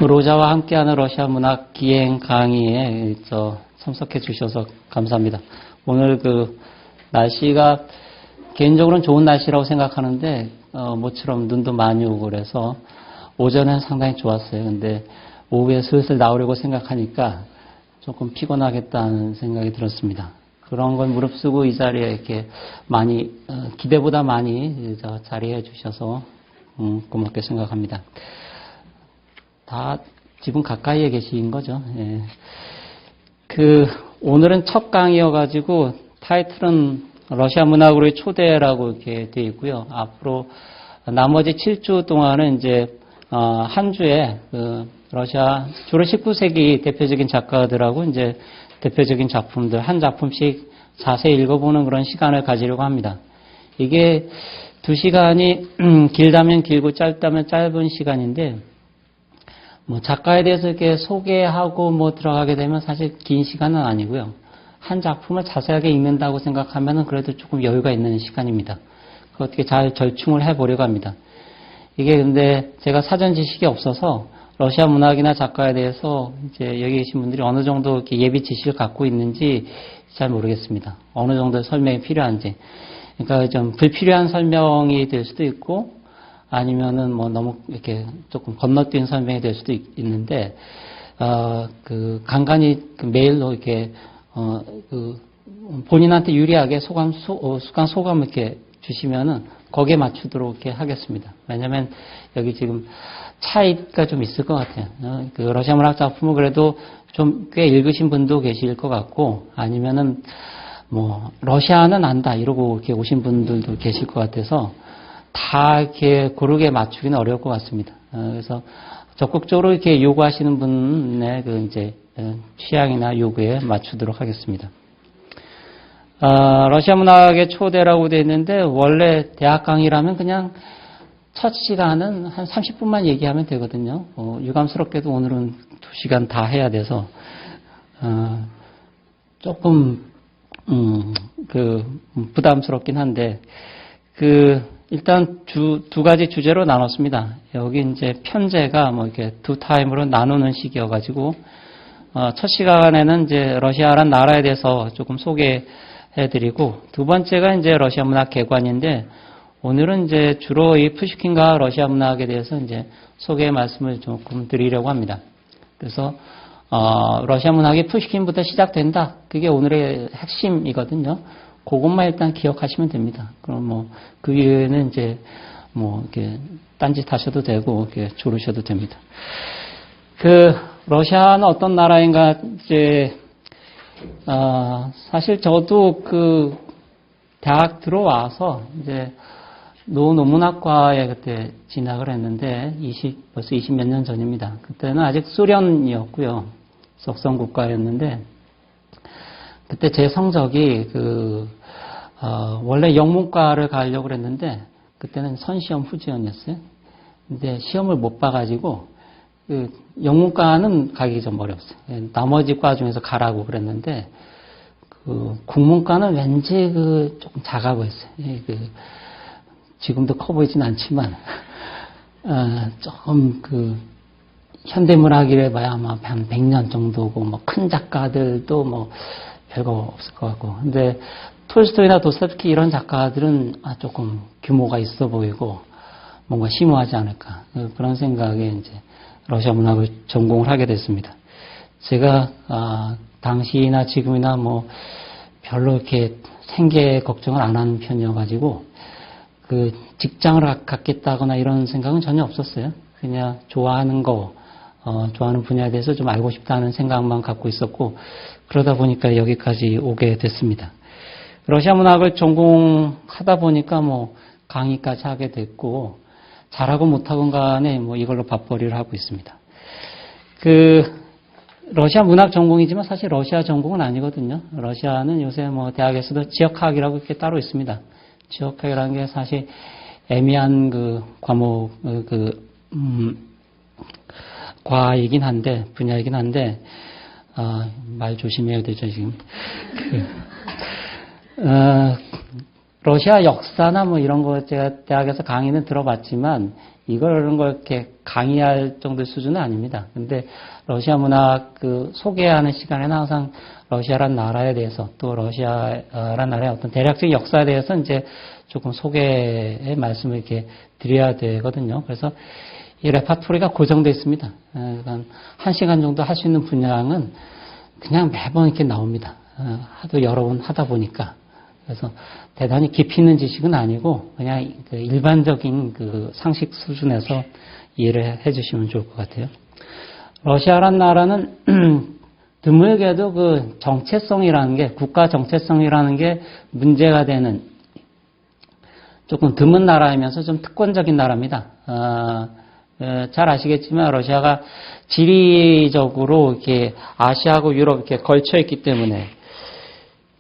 로자와 함께하는 러시아 문학 기행 강의에 참석해 주셔서 감사합니다. 오늘 날씨가 개인적으로는 좋은 날씨라고 생각하는데 모처럼 눈도 많이 오고 그래서 오전엔 상당히 좋았어요. 근데 오후에 슬슬 나오려고 생각하니까 조금 피곤하겠다는 생각이 들었습니다. 그런 걸 무릅쓰고 이 자리에 이렇게 많이 기대보다 많이 자리해 주셔서 고맙게 생각합니다. 다 집은 가까이에 계신 거죠. 예. 오늘은 첫 강의여가지고 타이틀은 러시아 문학으로의 초대라고 이렇게 되어 있고요. 앞으로 나머지 7주 동안은 이제 한 주에 러시아 주로 19세기 대표적인 작가들하고 이제 대표적인 작품들 한 작품씩 자세히 읽어보는 그런 시간을 가지려고 합니다. 이게 2시간이 길다면 길고 짧다면 짧은 시간인데 작가에 대해서 이렇게 소개하고 들어가게 되면 사실 긴 시간은 아니고요. 한 작품을 자세하게 읽는다고 생각하면은 그래도 조금 여유가 있는 시간입니다. 어떻게 잘 절충을 해보려고 합니다. 이게 근데 제가 사전 지식이 없어서 러시아 문학이나 작가에 대해서 이제 여기 계신 분들이 어느 정도 이렇게 예비 지식을 갖고 있는지 잘 모르겠습니다. 어느 정도의 설명이 필요한지. 그러니까 좀 불필요한 설명이 될 수도 있고 아니면은 너무 이렇게 조금 건너뛴 설명이 될 수도 있는데, 간간히 메일로 이렇게, 본인한테 유리하게 소감을 이렇게 주시면은 거기에 맞추도록 이렇게 하겠습니다. 왜냐면 여기 지금 차이가 좀 있을 것 같아요. 러시아 문학 작품을 그래도 좀 꽤 읽으신 분도 계실 것 같고, 아니면은 러시아는 안다 이러고 이렇게 오신 분들도 계실 것 같아서 다 이렇게 고르게 맞추기는 어려울 것 같습니다. 그래서 적극적으로 이렇게 요구하시는 분의 이제 취향이나 요구에 맞추도록 하겠습니다. 러시아 문학의 초대라고 되어 있는데 원래 대학 강의라면 그냥 첫 시간은 한 30분만 얘기하면 되거든요. 유감스럽게도 오늘은 2시간 다 해야 돼서 조금 부담스럽긴 한데 일단 두 가지 주제로 나눴습니다. 여기 이제 편제가 이렇게 두 타임으로 나누는 식이어가지고 첫 시간에는 이제 러시아란 나라에 대해서 조금 소개해드리고 두 번째가 이제 러시아 문학 개관인데 오늘은 이제 주로 이 푸시킨과 러시아 문학에 대해서 이제 소개 말씀을 조금 드리려고 합니다. 그래서 러시아 문학이 푸시킨부터 시작된다. 그게 오늘의 핵심이거든요. 그것만 일단 기억하시면 됩니다. 그럼 그 위에는 이제 이렇게 딴짓 하셔도 되고 이렇게 조르셔도 됩니다. 러시아는 어떤 나라인가 이제 사실 저도 대학 들어와서 이제 노문학과에 그때 진학을 했는데 벌써 20몇 년 전입니다. 그때는 아직 소련이었고요. 석성국가였는데 그때 제 성적이 원래 영문과를 가려고 그랬는데 그때는 선시험 후지연이었어요. 근데 시험을 못 봐가지고 영문과는 가기 좀 어려웠어요. 나머지 과 중에서 가라고 그랬는데 국문과는 왠지 조금 작아 보였어요. 지금도 커 보이진 않지만 조금 현대문학이래 봐야 아마 한 100년 정도고 큰 작가들도 별거 없을 것 같고 근데 톨스토이나 도스토옙스키 이런 작가들은 조금 규모가 있어 보이고 뭔가 심오하지 않을까 그런 생각에 이제 러시아 문학을 전공을 하게 됐습니다. 제가 당시나 지금이나 별로 이렇게 생계 걱정을 안 하는 편이어가지고 직장을 갖겠다거나 이런 생각은 전혀 없었어요. 그냥 좋아하는 좋아하는 분야에 대해서 좀 알고 싶다는 생각만 갖고 있었고 그러다 보니까 여기까지 오게 됐습니다. 러시아 문학을 전공하다 보니까 강의까지 하게 됐고 잘하고 못하건 간에 이걸로 밥벌이를 하고 있습니다. 러시아 문학 전공이지만 사실 러시아 전공은 아니거든요. 러시아는 요새 대학에서도 지역학이라고 이렇게 따로 있습니다. 지역학이라는 게 사실 애매한 과목 과이긴 한데 분야이긴 한데 말 조심해야 되죠 지금. 러시아 역사나 뭐 이런 거 제가 대학에서 강의는 들어봤지만 이런 걸 이렇게 강의할 정도의 수준은 아닙니다. 근데 러시아 문학 소개하는 시간에는 항상 러시아란 나라에 대해서 또 러시아란 나라의 어떤 대략적인 역사에 대해서 이제 조금 소개의 말씀을 이렇게 드려야 되거든요. 그래서 이 레파토리가 고정되어 있습니다. 한 1시간 정도 할 수 있는 분량은 그냥 매번 이렇게 나옵니다. 하도 여러 번 하다 보니까. 그래서 대단히 깊이 있는 지식은 아니고 그냥 일반적인 상식 수준에서 이해를 해 주시면 좋을 것 같아요. 러시아란 나라는 드물게도 정체성이라는 게, 국가 정체성이라는 게 문제가 되는 조금 드문 나라이면서 좀 특권적인 나라입니다. 잘 아시겠지만 러시아가 지리적으로 이렇게 아시아하고 유럽 이렇게 걸쳐 있기 때문에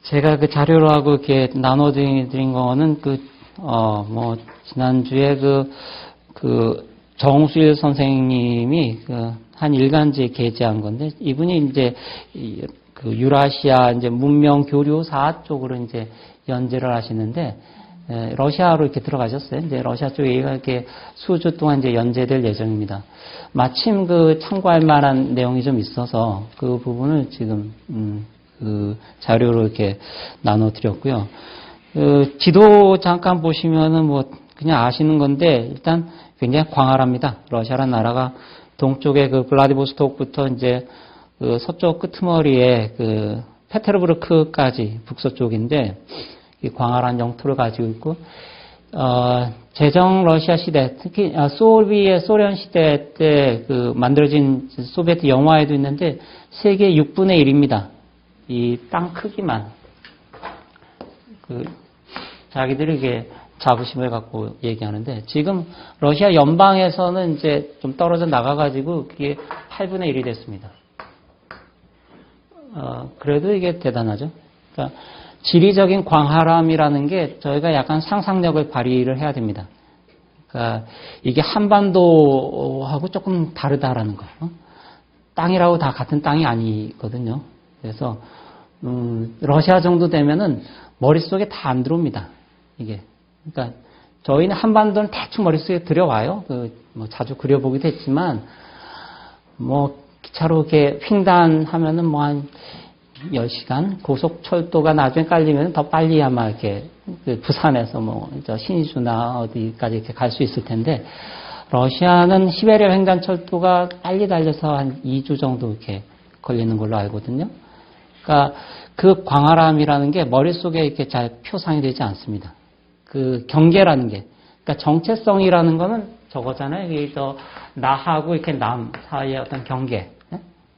제가 자료로 하고 이렇게 나눠드린 거는 지난주에 정수일 선생님이 한 일간지에 게재한 건데, 이분이 이제 유라시아 이제 문명 교류사 쪽으로 이제 연재를 하시는데, 러시아로 이렇게 들어가셨어요. 이제 러시아 쪽에 이렇게 수주 동안 이제 연재될 예정입니다. 마침 참고할 만한 내용이 좀 있어서 그 부분을 지금, 자료로 이렇게 나눠드렸고요. 지도 잠깐 보시면은 그냥 아시는 건데, 일단 굉장히 광활합니다. 러시아란 나라가 동쪽에 블라디보스톡부터 이제 서쪽 끄트머리에 페테르부르크까지 북서쪽인데, 이 광활한 영토를 가지고 있고, 제정 러시아 시대, 특히 소련 시대 때 만들어진 소비에트 영화에도 있는데 세계 6분의 1입니다. 이 땅 크기만 자기들이 이게 자부심을 갖고 얘기하는데, 지금 러시아 연방에서는 이제 좀 떨어져 나가가지고 그게 8분의 1이 됐습니다. 그래도 이게 대단하죠. 그러니까 지리적인 광활함이라는 게 저희가 약간 상상력을 발휘를 해야 됩니다. 그러니까 이게 한반도하고 조금 다르다라는 거. 땅이라고 다 같은 땅이 아니거든요. 그래서 러시아 정도 되면은 머릿속에 다 안 들어옵니다. 이게. 그러니까 저희는 한반도는 대충 머릿속에 들어와요. 자주 그려보기도 했지만 기차로 이렇게 횡단하면은 한 10시간, 고속철도가 나중에 깔리면 더 빨리 아마 이렇게 부산에서 신의주나 어디까지 이렇게 갈 수 있을 텐데, 러시아는 시베리아 횡단철도가 빨리 달려서 한 2주 정도 이렇게 걸리는 걸로 알거든요. 그러니까 그 광활함이라는 게 머릿속에 이렇게 잘 표상이 되지 않습니다. 경계라는 게, 그러니까 정체성이라는 거는 저거잖아요. 이게 나하고 이렇게 남 사이의 어떤 경계,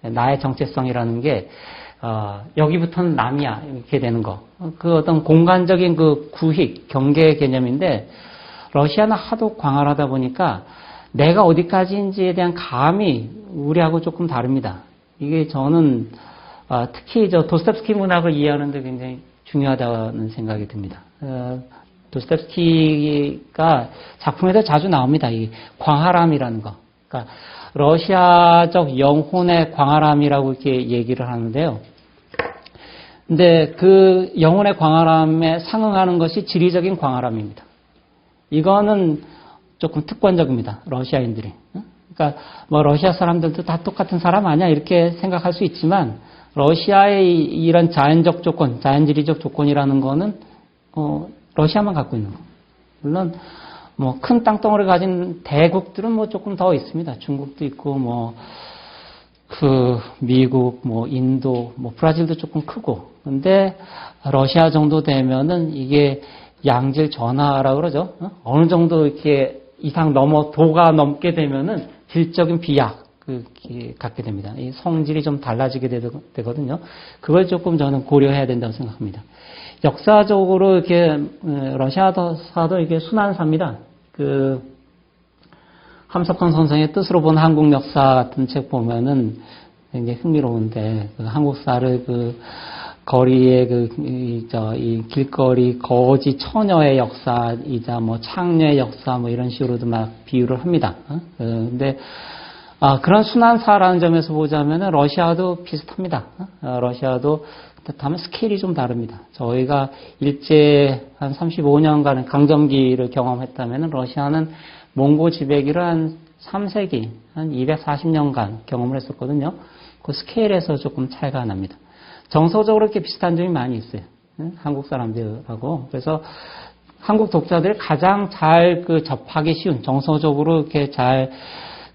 나의 정체성이라는 게 여기부터는 남이야 이렇게 되는 거. 어떤 공간적인 구획, 경계 개념인데, 러시아는 하도 광활하다 보니까 내가 어디까지인지에 대한 감이 우리하고 조금 다릅니다. 이게 저는 특히 도스토옙스키 문학을 이해하는데 굉장히 중요하다는 생각이 듭니다. 도스토옙스키가 작품에도 자주 나옵니다. 이 광활함이라는 거. 그러니까 러시아적 영혼의 광활함이라고 이렇게 얘기를 하는데요. 근데 그 영혼의 광활함에 상응하는 것이 지리적인 광활함입니다. 이거는 조금 특권적입니다. 러시아인들이. 그러니까 러시아 사람들도 다 똑같은 사람 아니야 이렇게 생각할 수 있지만, 러시아의 이런 자연적 조건, 자연지리적 조건이라는 거는 러시아만 갖고 있는 거. 물론 큰 땅덩어리를 가진 대국들은 조금 더 있습니다. 중국도 있고 미국, 인도, 브라질도 조금 크고. 근데 러시아 정도 되면은 이게 양질 전하라고 그러죠. 어느 정도 이렇게 이상 도가 넘게 되면은 질적인 비약 갖게 됩니다. 이 성질이 좀 달라지게 되거든요. 그걸 조금 저는 고려해야 된다고 생각합니다. 역사적으로 이렇게 러시아사도 이게 순환사입니다. 함석헌 선생의 뜻으로 본 한국 역사 같은 책 보면은 굉장히 흥미로운데, 한국사를 거리의 이 길거리 거지 처녀의 역사이자 창녀의 역사 이런 식으로도 막 비유를 합니다. 근데 그런 순환사라는 점에서 보자면은 러시아도 비슷합니다. 러시아도 다만 스케일이 좀 다릅니다. 저희가 일제 한 35년간의 강점기를 경험했다면은 러시아는 몽고 지배기를 한 3세기, 한 240년간 경험을 했었거든요. 그 스케일에서 조금 차이가 납니다. 정서적으로 이렇게 비슷한 점이 많이 있어요. 한국 사람들하고. 그래서 한국 독자들이 가장 잘 접하기 쉬운, 정서적으로 이렇게 잘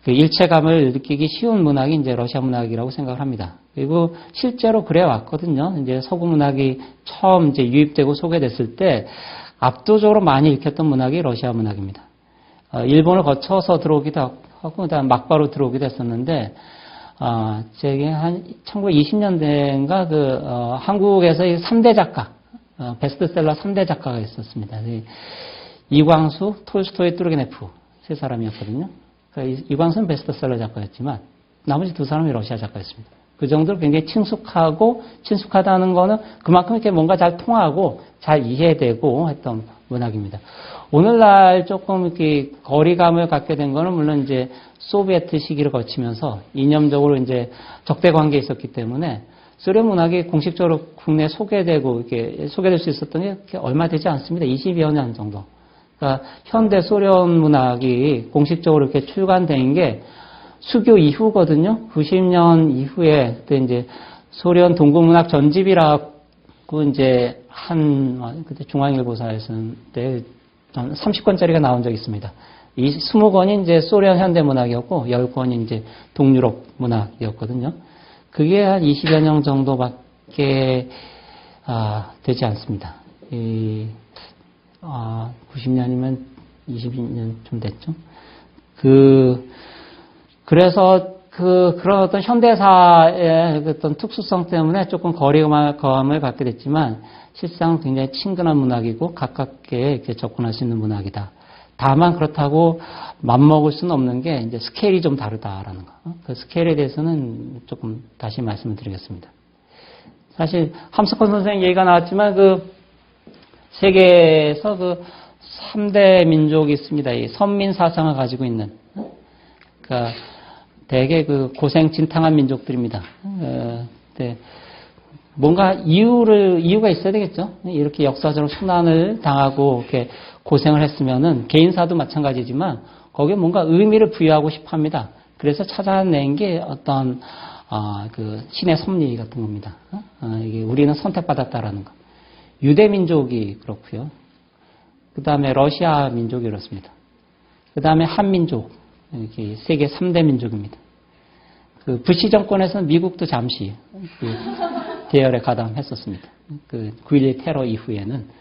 일체감을 느끼기 쉬운 문학이 이제 러시아 문학이라고 생각을 합니다. 그리고 실제로 그래 왔거든요. 이제 서구 문학이 처음 이제 유입되고 소개됐을 때 압도적으로 많이 읽혔던 문학이 러시아 문학입니다. 일본을 거쳐서 들어오기도 하고, 그다음 막바로 들어오기도 했었는데, 제게 한 1920년대인가 한국에서 3대 작가, 베스트셀러 3대 작가가 있었습니다. 이광수, 톨스토이, 뚜르게네프 세 사람이었거든요. 그러니까 이광수는 베스트셀러 작가였지만 나머지 두 사람이 러시아 작가였습니다. 그 정도로 굉장히 친숙하다는 거는 그만큼 이렇게 뭔가 잘 통하고 잘 이해되고 했던 문학입니다. 오늘날 조금 이렇게 거리감을 갖게 된 거는 물론 이제 소비에트 시기를 거치면서 이념적으로 이제 적대 관계에 있었기 때문에 소련 문학이 공식적으로 국내에 소개되고 이렇게 소개될 수 있었던 게 얼마 되지 않습니다. 20여 년 정도. 그러니까 현대 소련 문학이 공식적으로 이렇게 출간된 게 수교 이후거든요. 90년 이후에 그때 이제 소련 동국문학 전집이라고 이제 그때 중앙일보사에서는 그때 30권짜리가 나온 적이 있습니다. 이 20권이 이제 소련 현대 문학이었고 10권이 이제 동유럽 문학이었거든요. 그게 한 20여 년 정도밖에 되지 않습니다. 90년이면 20년 좀 됐죠. 그래서 그런 어떤 현대사의 어떤 특수성 때문에 조금 거리감을 갖게 됐지만 실상 굉장히 친근한 문학이고 가깝게 이렇게 접근할 수 있는 문학이다. 다만 그렇다고 맞먹을 수는 없는 게 이제 스케일이 좀 다르다라는 거. 그 스케일에 대해서는 조금 다시 말씀을 드리겠습니다. 사실 함석헌 선생 얘기가 나왔지만 세계에서 3대 민족이 있습니다. 이 선민 사상을 가지고 있는. 그러니까 대개 고생 진탕한 민족들입니다. 네. 뭔가 이유가 있어야 되겠죠. 이렇게 역사적으로 순환을 당하고 이렇게 고생을 했으면은 개인사도 마찬가지지만 거기에 뭔가 의미를 부여하고 싶어 합니다. 그래서 찾아낸 게 어떤 신의 섭리 같은 겁니다. 이게 우리는 선택받았다라는 거. 유대 민족이 그렇고요. 그 다음에 러시아 민족이 그렇습니다. 그 다음에 한민족, 이렇게 세계 3대 민족입니다. 부시 정권에서는 미국도 잠시 대열에 가담했었습니다. 9.11 테러 이후에는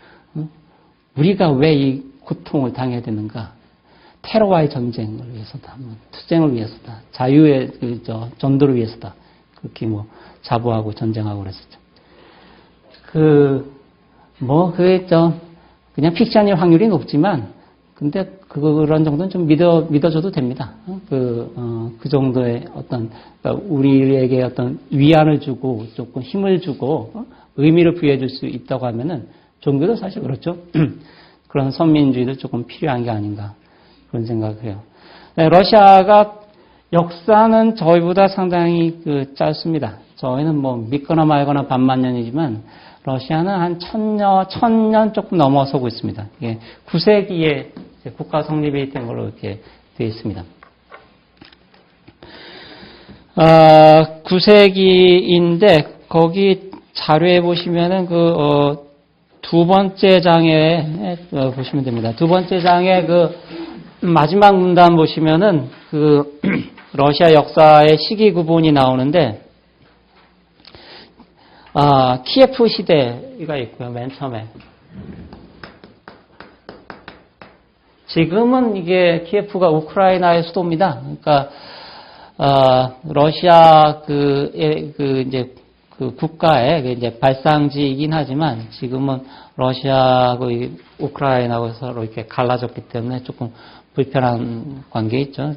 우리가 왜 이 고통을 당해야 되는가? 테러와의 전쟁을 위해서다, 투쟁을 위해서다, 자유의 전도를 위해서다. 그렇게 자부하고 전쟁하고 그랬었죠. 그냥 픽션일 확률이 높지만, 근데 그런 정도는 좀 믿어줘도 됩니다. 그 정도의 그러니까 우리에게 어떤 위안을 주고, 조금 힘을 주고, 의미를 부여해줄 수 있다고 하면은, 종교도 사실 그렇죠. 그런 선민주의도 조금 필요한 게 아닌가, 그런 생각을 해요. 네, 러시아가 역사는 저희보다 상당히 짧습니다. 저희는 믿거나 말거나 반만년이지만, 러시아는 한 1000년 조금 넘어서고 있습니다. 이게 9세기에 국가 성립이 된 걸로 이렇게 되어 있습니다. 9세기인데, 거기 자료에 보시면은 두 번째 장에 보시면 됩니다. 두 번째 장에 마지막 문단 보시면은 러시아 역사의 시기 구분이 나오는데, 키예프 시대가 있고요, 맨 처음에. 지금은 이게 키예프가 우크라이나의 수도입니다. 그러니까, 러시아 이제 국가의 이제 발상지이긴 하지만 지금은 러시아하고 우크라이나하고 서로 이렇게 갈라졌기 때문에 조금 불편한 관계 있죠.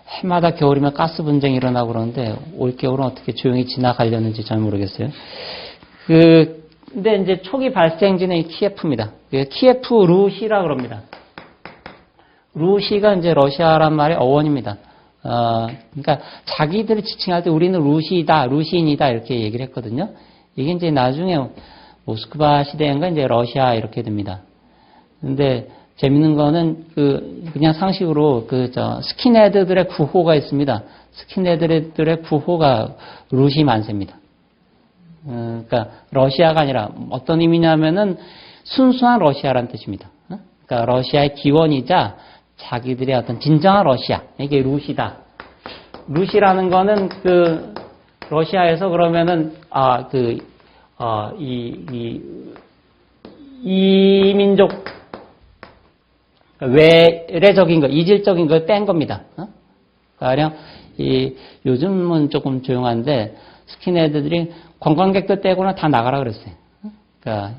해마다 겨울이면 가스 분쟁이 일어나고 그러는데 올겨울은 어떻게 조용히 지나가려는지 잘 모르겠어요. 근데 이제 초기 발생지는 키예프입니다. 키예프 루시라 그럽니다. 루시가 이제 러시아란 말의 어원입니다. 그러니까 자기들을 지칭할 때 우리는 루시다, 루시인이다 이렇게 얘기를 했거든요. 이게 이제 나중에 모스크바 시대인가 이제 러시아 이렇게 됩니다. 근데 재밌는 거는 그냥 상식으로 스킨헤드들의 구호가 있습니다. 스킨헤드들의 구호가 루시 만세입니다. 그러니까 러시아가 아니라 어떤 의미냐면은 순수한 러시아라는 뜻입니다. 그러니까 러시아의 기원이자 자기들의 어떤 진정한 러시아, 이게 루시다. 루시라는 거는 러시아에서 그러면은 이민족 외래적인 거, 이질적인 걸 뺀 겁니다. 가령 요즘은 조금 조용한데 스킨헤드들이 관광객들 떼고는 다 나가라 그랬어요. 그러니까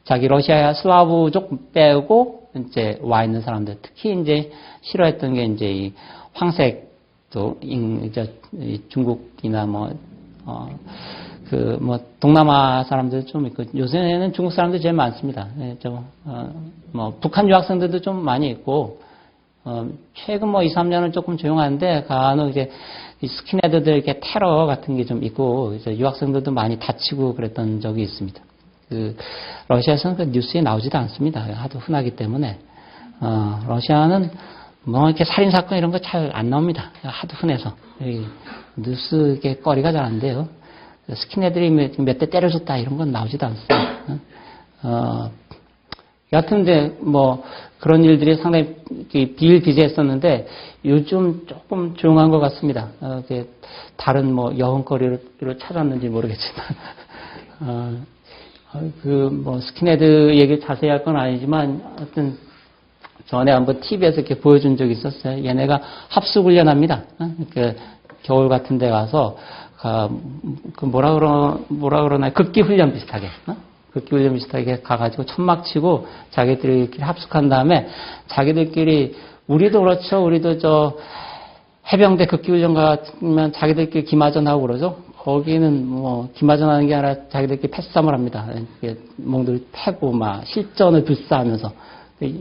자기 러시아 슬라브족 빼고 이제 와 있는 사람들, 특히 이제 싫어했던 게 이제 이 황색도 중국이나 동남아 사람들 좀 있고, 요새는 중국 사람들 제일 많습니다. 북한 유학생들도 좀 많이 있고, 최근 2, 3년은 조금 조용한데, 간혹 이제 스킨헤드들 이렇게 테러 같은 게 좀 있고, 이제 유학생들도 많이 다치고 그랬던 적이 있습니다. 러시아에서는 그 뉴스에 나오지도 않습니다. 하도 흔하기 때문에. 러시아는 이렇게 살인사건 이런 거 잘 안 나옵니다. 하도 흔해서. 뉴스 이렇게 거리가 잘 안 돼요. 스킨헤드들이 몇 대 때려줬다 이런 건 나오지도 않습니다. 여하튼 이제 그런 일들이 상당히 비일비재했었는데 요즘 조금 조용한 것 같습니다. 다른 여흥거리를 찾았는지 모르겠지만 스킨헤드 얘기 자세히 할 건 아니지만 하여튼 전에 한번 TV에서 이렇게 보여준 적이 있었어요. 얘네가 합숙훈련합니다. 겨울 같은 데 가서 뭐라 그러나 극기훈련 비슷하게 극기훈련 비슷하게 가가지고 천막 치고 자기들끼리 합숙한 다음에 자기들끼리 우리도 그렇죠. 우리도 해병대 극기훈련 가면 자기들끼리 기마전 하고 그러죠. 거기는 기마전 하는 게 아니라 자기들끼리 패싸움을 합니다. 몽들 패고 실전을 불사하면서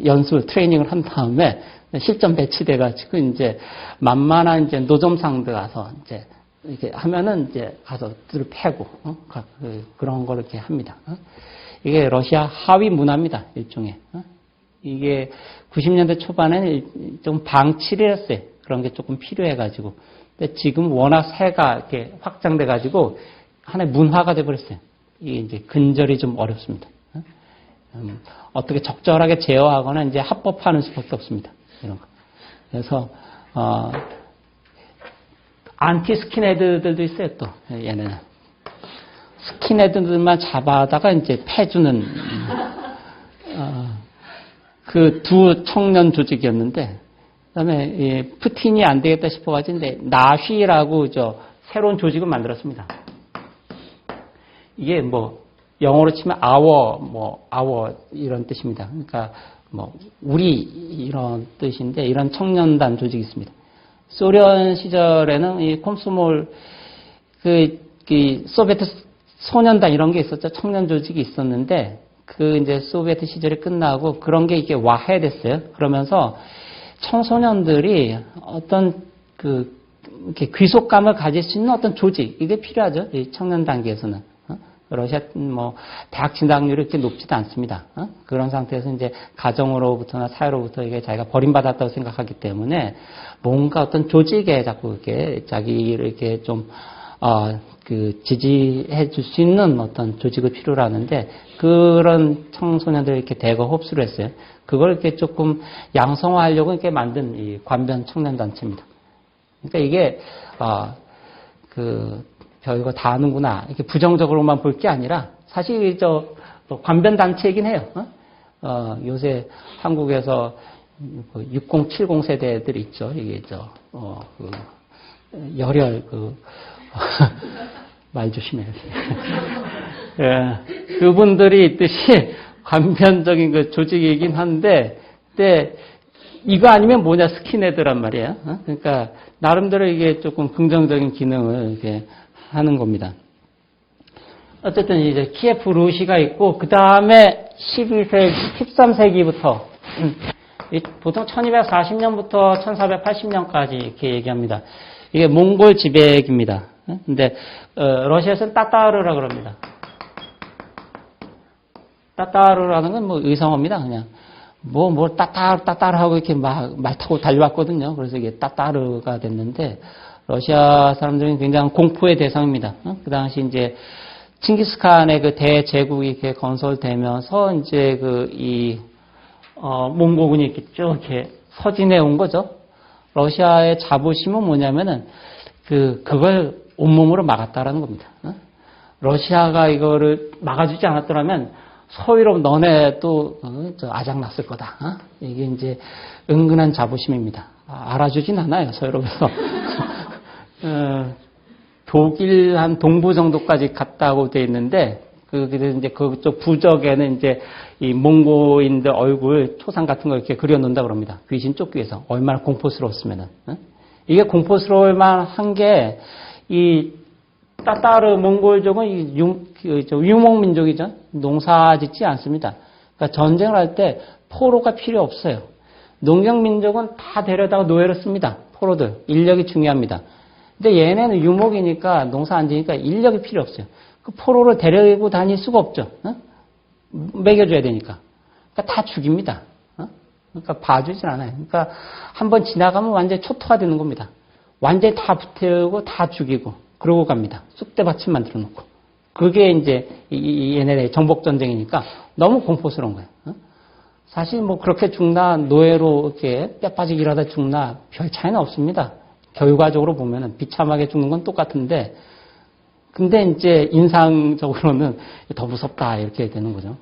연수 트레이닝을 한 다음에 실전 배치돼가지고 이제 만만한 이제 노점상들 가서 이제 이렇게 하면은 이제 가서 들 패고 그런 걸 이렇게 합니다. 이게 러시아 하위 문화입니다. 일종의. 이게 90년대 초반에는 좀 방치를 했어요. 그런 게 조금 필요해가지고. 근데 지금 워낙 새가 이렇게 확장돼가지고 하나의 문화가 돼버렸어요. 이게 이제 근절이 좀 어렵습니다. 어떻게 적절하게 제어하거나 이제 합법화하는 수밖에 없습니다. 이런 거. 그래서 안티 스킨헤드들도 있어요. 또 얘네는 스킨헤드들만 잡아다가 이제 패주는 그 두 청년 조직이었는데, 그다음에 푸틴이 안 되겠다 싶어가지고 이제 나휘라고 새로운 조직을 만들었습니다. 이게 영어로 치면 our 이런 뜻입니다. 그러니까 우리 이런 뜻인데 이런 청년단 조직이 있습니다. 소련 시절에는 이 콤소몰 소비에트 소년단 이런 게 있었죠. 청년 조직이 있었는데 이제 소비에트 시절이 끝나고 그런 게 이게 와해됐어요. 그러면서 청소년들이 어떤 이렇게 귀속감을 가질 수 있는 어떤 조직, 이게 필요하죠. 이 청년 단계에서는. 러시아 대학 진학률이 그렇게 높지도 않습니다. 그런 상태에서 이제 가정으로부터나 사회로부터 이게 자기가 버림받았다고 생각하기 때문에 뭔가 어떤 조직에 자꾸 이렇게 자기를 이렇게 좀 지지해 줄 수 있는 어떤 조직을 필요로 하는데, 그런 청소년들을 이렇게 대거 흡수를 했어요. 그걸 이렇게 조금 양성화하려고 이렇게 만든 이 관변 청년단체입니다. 그러니까 이게, 별거 다 하는구나, 이렇게 부정적으로만 볼 게 아니라, 사실 관변단체이긴 해요. 요새 한국에서 60, 70 세대들 있죠. 이게 열혈, 말 조심해야 돼요. 그분들이 있듯이 관변적인 그 조직이긴 한데, 근데 이거 아니면 뭐냐, 스킨헤드란 말이에요. 그러니까 나름대로 이게 조금 긍정적인 기능을 이렇게 하는 겁니다. 어쨌든 이제 키예프 루시가 있고, 그 다음에 13세기부터 보통 1240년부터 1480년까지 이렇게 얘기합니다. 이게 몽골 지배기입니다. 근데 러시아에서는 따따르라고 그럽니다. 따따르라는 건 뭐 의성어입니다. 그냥 뭐 따따르 하고 이렇게 막 말 타고 달려왔거든요. 그래서 이게 따따르가 됐는데 러시아 사람들은 굉장히 공포의 대상입니다. 그 당시 이제 칭기스칸의 그 대제국이 이렇게 건설되면서 이제 몽고군이 이렇게 쭉 이렇게 서진해 온 거죠. 러시아의 자부심은 뭐냐면은 그걸 온몸으로 막았다라는 겁니다. 러시아가 이거를 막아주지 않았더라면 서유럽 너네 또 아작났을 거다. 이게 이제 은근한 자부심입니다. 알아주진 않아요, 서유럽에서. 독일 한 동부 정도까지 갔다고 돼 있는데, 그래서 이제 그쪽 부적에는 이제 이 몽고인들 얼굴 초상 같은 거 이렇게 그려놓는다 그럽니다. 귀신 쫓기 위해서. 얼마나 공포스러웠으면은. 이게 공포스러울 만한 게, 이 따따르 몽골족은 유목민족이죠. 농사 짓지 않습니다. 그러니까 전쟁을 할 때 포로가 필요 없어요. 농경민족은 다 데려다가 노예로 씁니다. 포로들. 인력이 중요합니다. 근데 얘네는 유목이니까 농사 안 지니까 인력이 필요 없어요. 그 포로를 데리고 다닐 수가 없죠. 먹여줘야 되니까. 그러니까 다 죽입니다. 그러니까 봐주질 않아요. 그러니까 한번 지나가면 완전히 초토화 되는 겁니다. 완전히 다 붙들고 다 죽이고 그러고 갑니다. 쑥대밭을 만들어 놓고. 그게 이제 얘네의 정복전쟁이니까 너무 공포스러운 거예요. 사실 뭐 그렇게 죽나 노예로 이렇게 뼈 빠지게 일하다 죽나 별 차이는 없습니다. 결과적으로 보면은 비참하게 죽는 건 똑같은데, 근데 이제 인상적으로는 더 무섭다 이렇게 되는 거죠.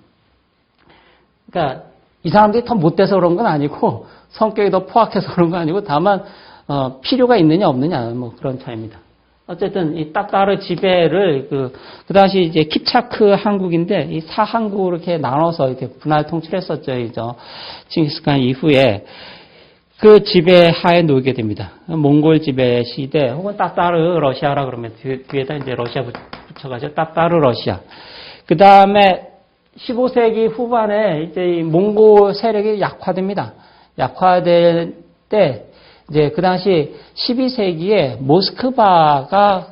그러니까 이 사람들이 더 못돼서 그런 건 아니고 성격이 더 포악해서 그런 건 아니고 다만 필요가 있느냐 없느냐 뭐 그런 차이입니다. 어쨌든 이 따따르 지배를 그 당시 이제 키차크 한국인데 이 사한국으로 이렇게 나눠서 이렇게 분할 통치했었죠. 칭기스칸 이후에 그 지배 하에 놓이게 됩니다. 몽골 지배 시대 혹은 따따르 러시아라 그러면 뒤에다 이제 러시아 붙여가지고 따따르 러시아. 그 다음에 15세기 후반에 이제 이 몽골 세력이 약화됩니다. 약화될 때 이제 그 당시 12세기에 모스크바가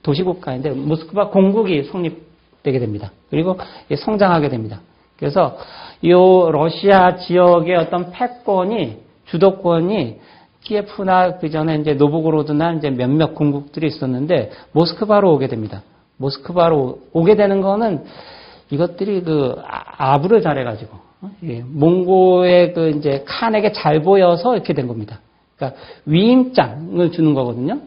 도시국가인데 모스크바 공국이 성립되게 됩니다. 그리고 성장하게 됩니다. 그래서 이 러시아 지역의 어떤 패권이 주도권이 키예프나 그 전에 이제 노브고로드나 이제 몇몇 공국들이 있었는데 모스크바로 오게 됩니다. 모스크바로 오게 되는 거는 이것들이 아부를 잘해가지고 몽고의 이제 칸에게 잘 보여서 이렇게 된 겁니다. 그러니까 위임장을 주는 거거든요.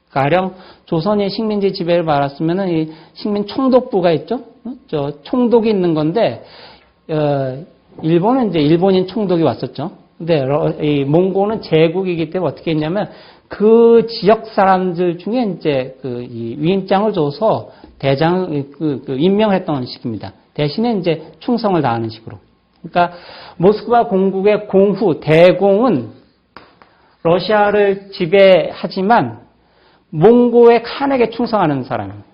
가령 조선이 식민지 지배를 받았으면은 이 식민 총독부가 있죠. 저 총독이 있는 건데 일본은 이제 일본인 총독이 왔었죠. 근데 이 몽고는 제국이기 때문에 어떻게 했냐면 그 지역 사람들 중에 이제 이 위임장을 줘서 대장 임명을 했던 식입니다. 대신에 이제 충성을 다하는 식으로. 그러니까 모스크바 공국의 공후 대공은 러시아를 지배하지만 몽고의 칸에게 충성하는 사람입니다.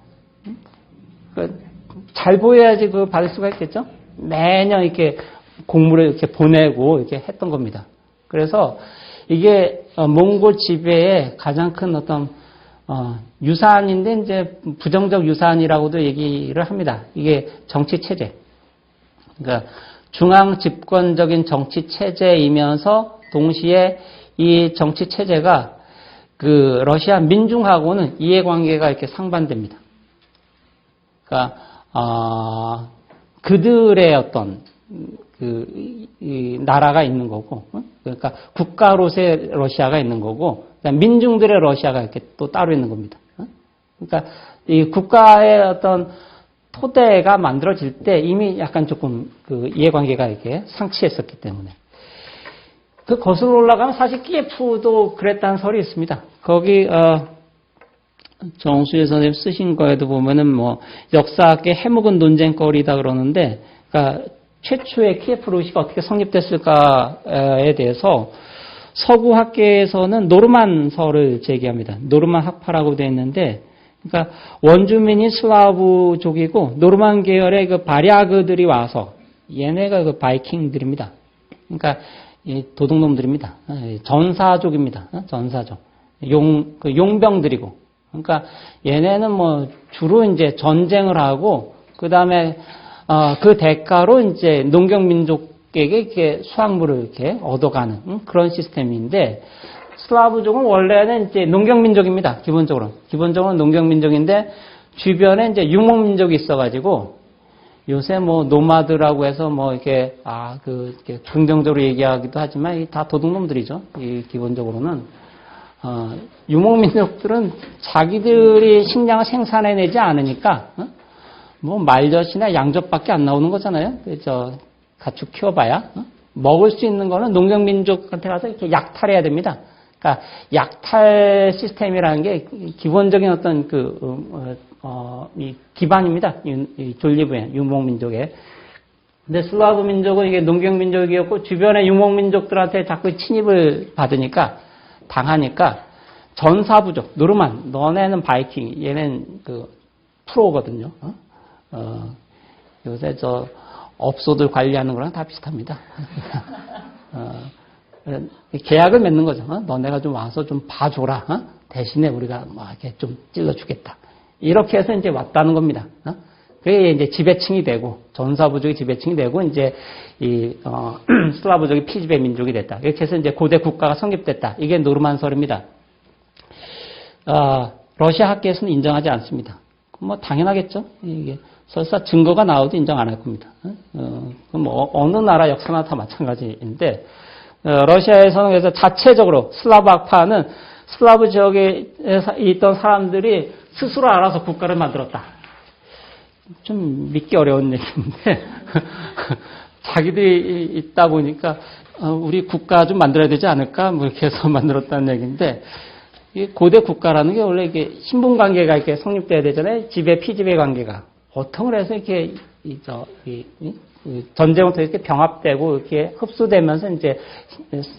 잘 보여야지 받을 수가 있겠죠. 매년 이렇게 공물을 이렇게 보내고 이렇게 했던 겁니다. 그래서 이게 몽골 지배의 가장 큰 어떤 유산인데 이제 부정적 유산이라고도 얘기를 합니다. 이게 정치 체제. 그러니까 중앙 집권적인 정치 체제이면서 동시에 이 정치 체제가 러시아 민중하고는 이해관계가 이렇게 상반됩니다. 그러니까 그들의 어떤 이 나라가 있는 거고, 그러니까 국가로서의 러시아가 있는 거고, 민중들의 러시아가 이렇게 또 따로 있는 겁니다. 그러니까 이 국가의 어떤 토대가 만들어질 때 이미 약간 조금 이해관계가 이렇게 상치했었기 때문에. 거슬러 올라가면 사실 키예프도 그랬다는 설이 있습니다. 거기, 정수재 선생님 쓰신 거에도 보면은 뭐, 역사학계 해묵은 논쟁거리다 그러는데, 그러니까 최초의 키예프 루시가 어떻게 성립됐을까에 대해서 서구학계에서는 노르만설을 제기합니다. 노르만 학파라고 되어 있는데, 그러니까 원주민이 슬라브족이고 노르만 계열의 바리아그들이 와서 얘네가 바이킹들입니다. 그러니까 이 도둑놈들입니다. 전사족입니다. 전사족. 용병들이고. 그러니까 얘네는 뭐 주로 이제 전쟁을 하고 그 다음에 그 대가로 이제 농경민족에게 이렇게 수확물을 이렇게 얻어가는 그런 시스템인데 슬라브족은 원래는 이제 농경민족입니다. 기본적으로 농경민족인데 주변에 이제 유목민족이 있어가지고 요새 뭐 노마드라고 해서 뭐 이렇게 이렇게 긍정적으로 얘기하기도 하지만 다 도둑놈들이죠. 이 기본적으로는 유목민족들은 자기들이 식량을 생산해내지 않으니까 뭐 말젓이나 양젓밖에 안 나오는 거잖아요. 그저 가축 키워봐야 먹을 수 있는 거는 농경민족한테 가서 이렇게 약탈해야 됩니다. 그러니까 약탈 시스템이라는 게 기본적인 어떤 이 기반입니다. 이 존리브의 유목민족의. 근데 슬라브 민족은 이게 농경민족이었고 주변의 유목민족들한테 자꾸 침입을 당하니까 전사부족, 노르만, 너네는 바이킹, 얘는 프로거든요. 요새 업소들 관리하는 거랑 다 비슷합니다. 계약을 맺는 거죠. 너네가 좀 와서 좀 봐줘라. 대신에 우리가 막 이렇게 좀 찔러주겠다. 이렇게 해서 이제 왔다는 겁니다. 그게 이제 지배층이 되고, 전사부족이 지배층이 되고, 이제 슬라브족이 피지배 민족이 됐다. 이렇게 해서 이제 고대 국가가 성립됐다. 이게 노르만설입니다. 러시아 학계에서는 인정하지 않습니다. 뭐 당연하겠죠. 이게 설사 증거가 나와도 인정 안 할 겁니다. 뭐 어느 나라 역사나 다 마찬가지인데 러시아에서는 그래서 자체적으로 슬라브 악파는 슬라브 지역에 있던 사람들이 스스로 알아서 국가를 만들었다. 좀 믿기 어려운 얘기인데 자기들이 있다 보니까 우리 국가 좀 만들어야 되지 않을까 뭐 이렇게 해서 만들었다는 얘기인데 고대 국가라는 게 원래 이게 신분 관계가 이렇게 성립돼야 되잖아요. 지배 피지배 관계가 보통을 해서 이렇게 전쟁을 통해서 이렇게 병합되고 이렇게 흡수되면서 이제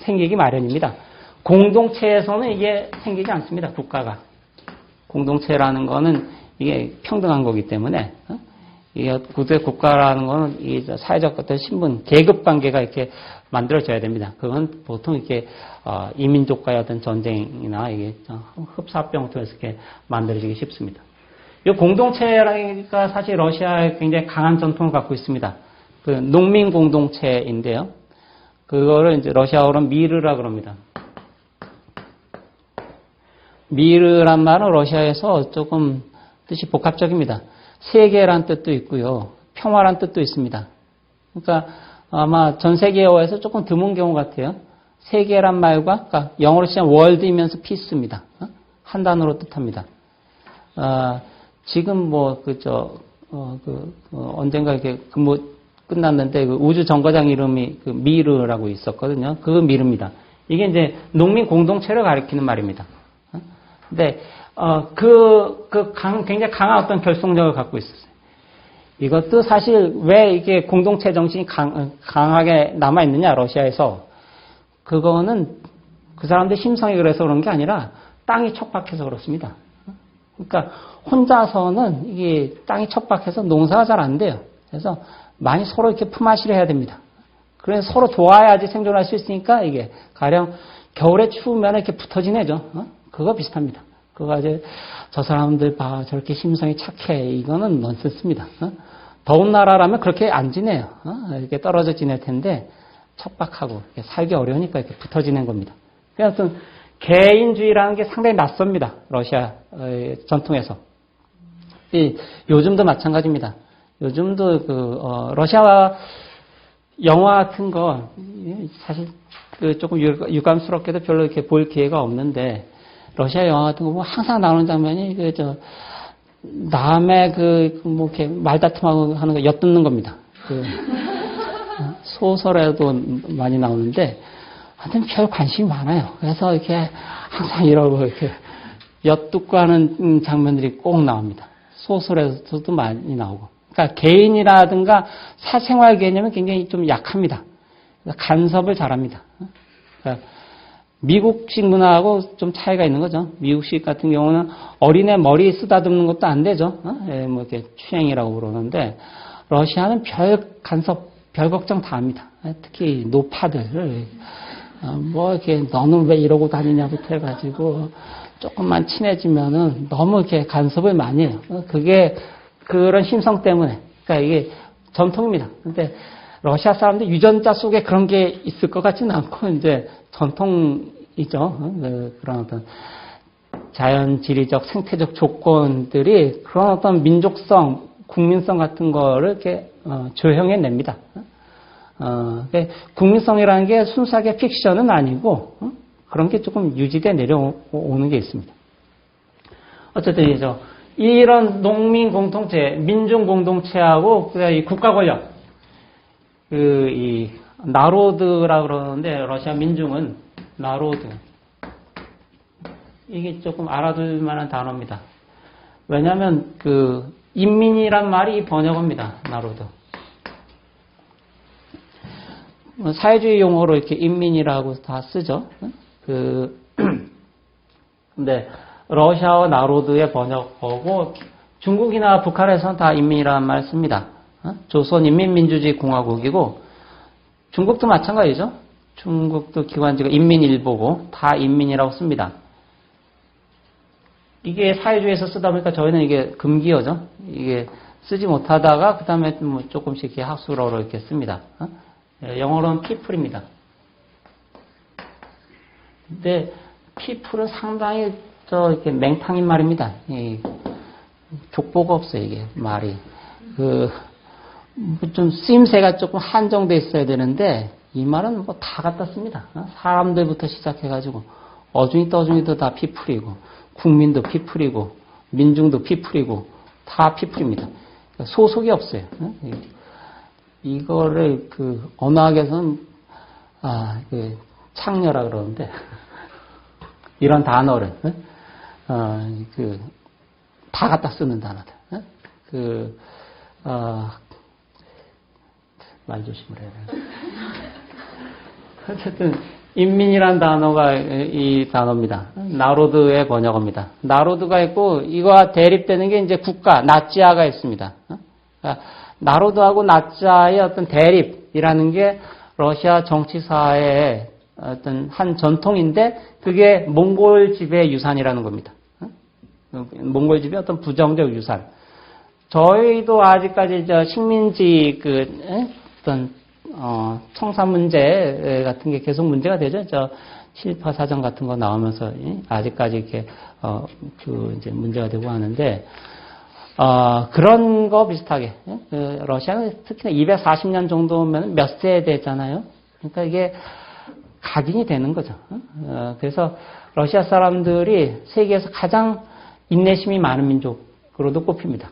생기기 마련입니다. 공동체에서는 이게 생기지 않습니다. 국가가 공동체라는 거는 이게 평등한 거기 때문에 이게 고대 국가라는 거는 이 사회적 어떤 신분 계급 관계가 이렇게 만들어져야 됩니다. 그건 보통 이렇게 이민족과의 어떤 전쟁이나 이게 흡사합병을 통해서 이렇게 만들어지기 쉽습니다. 이 공동체가 사실 러시아에 굉장히 강한 전통을 갖고 있습니다. 그 농민 공동체인데요. 그거를 이제 러시아어로는 미르라 그럽니다. 미르란 말은 러시아에서 조금 뜻이 복합적입니다. 세계란 뜻도 있고요. 평화란 뜻도 있습니다. 그러니까 아마 전 세계어에서 조금 드문 경우 같아요. 세계란 말과 그러니까 영어로 치면 월드이면서 피스입니다. 한 단어로 뜻합니다. 지금 뭐 언젠가 이렇게 근무 끝났는데 그 우주 정거장 이름이 그 미르라고 있었거든요. 그거 미르입니다. 이게 이제 농민 공동체를 가리키는 말입니다. 근데 굉장히 강한 어떤 결속력을 갖고 있었어요. 이것도 사실 왜 이게 공동체 정신이 강하게 남아 있느냐 러시아에서 그거는 그 사람들 심성이 그래서 그런 게 아니라 땅이 척박해서 그렇습니다. 그러니까 혼자서는 이게 땅이 척박해서 농사가 잘 안 돼요. 그래서 많이 서로 이렇게 품앗이를 해야 됩니다. 그래서 서로 도와야지 생존할 수 있으니까 이게 가령 겨울에 추우면 이렇게 붙어 지내죠. 그거 비슷합니다. 그거 이제 저 사람들 봐 저렇게 심성이 착해 이거는 넌센스입니다. 더운 나라라면 그렇게 안 지내요. 이렇게 떨어져 지낼 텐데 척박하고 살기 어려우니까 이렇게 붙어 지낸 겁니다. 그래서 어떤 개인주의라는 게 상당히 낯섭니다. 러시아 전통에서. 요즘도 마찬가지입니다. 요즘도 러시아 영화 같은 거 사실 조금 유감스럽게도 별로 이렇게 볼 기회가 없는데 러시아 영화 같은 거 보면 항상 나오는 장면이 남의 뭐 이렇게 말다툼하고 하는 거 엿듣는 겁니다. 소설에도 많이 나오는데 하여튼 별 관심이 많아요. 그래서 이렇게 항상 이러고 이렇게 엿듣고 하는 장면들이 꼭 나옵니다. 소설에서도 많이 나오고. 그러니까 개인이라든가 사생활 개념은 굉장히 좀 약합니다. 그러니까 간섭을 잘합니다. 그러니까 미국식 문화하고 좀 차이가 있는 거죠. 미국식 같은 경우는 어린애 머리 쓰다듬는 것도 안 되죠. 뭐 이렇게 추행이라고 그러는데 러시아는 별 간섭 별 걱정 다 합니다. 특히 노파들. 뭐 이렇게 너는 왜 이러고 다니냐부터 해가지고 조금만 친해지면은 너무 이렇게 간섭을 많이 해요. 그게 그런 심성 때문에. 그러니까 이게 전통입니다. 근데 러시아 사람들 유전자 속에 그런 게 있을 것 같지는 않고 이제 전통이죠. 그런 어떤 자연 지리적 생태적 조건들이 그런 어떤 민족성, 국민성 같은 거를 이렇게 조형해냅니다. 국민성이라는 게 순수하게 픽션은 아니고 그런 게 조금 유지돼 내려오는 게 있습니다. 어쨌든 이런 농민 공동체, 민중 공동체하고 이 국가 권력, 이 나로드라 그러는데 러시아 민중은 나로드. 이게 조금 알아둘 만한 단어입니다. 왜냐하면 인민이란 말이 번역어입니다. 나로드. 사회주의 용어로 이렇게 인민이라고 다 쓰죠. 근데 러시아어 나로드의 번역어고 중국이나 북한에서는 다 인민이라는 말 씁니다. 조선인민민주주의 공화국이고 중국도 마찬가지죠. 중국도 기관지가 인민일보고 다 인민이라고 씁니다. 이게 사회주의에서 쓰다 보니까 저희는 이게 금기어죠. 이게 쓰지 못하다가 그 다음에 뭐 조금씩 이렇게 학술어로 이렇게 씁니다. 영어로는 people입니다. 근데 people은 상당히 이렇게 맹탕인 말입니다. 족보가 없어요, 이게 말이. 좀 쓰임새가 조금 한정돼 있어야 되는데 이 말은 뭐 다 갖다 씁니다. 사람들부터 시작해가지고 어중이 떠중이도 다 people이고 국민도 people이고 민중도 people이고 다 people입니다. 소속이 없어요. 이거를 언어학에서는 창녀라 그러는데 이런 단어를 다 갖다 쓰는 단어들. 말 조심을 해야 돼요. 어쨌든 인민이란 단어가 이 단어입니다. 나로드의 번역어입니다. 나로드가 있고 이거와 대립되는 게 이제 국가 나치아가 있습니다. 그러니까 나로드하고 나치아의 어떤 대립이라는 게 러시아 정치사의 어떤 한 전통인데 그게 몽골 지배 유산이라는 겁니다. 몽골 지배 어떤 부정적 유산. 저희도 아직까지 식민지 어떤 청산 문제 같은 게 계속 문제가 되죠. 실파 사전 같은 거 나오면서 아직까지 이렇게 이제 문제가 되고 하는데 그런 거 비슷하게 러시아는 특히나 240년 정도면 몇 세대잖아요. 그러니까 이게 각인이 되는 거죠. 그래서 러시아 사람들이 세계에서 가장 인내심이 많은 민족으로도 꼽힙니다.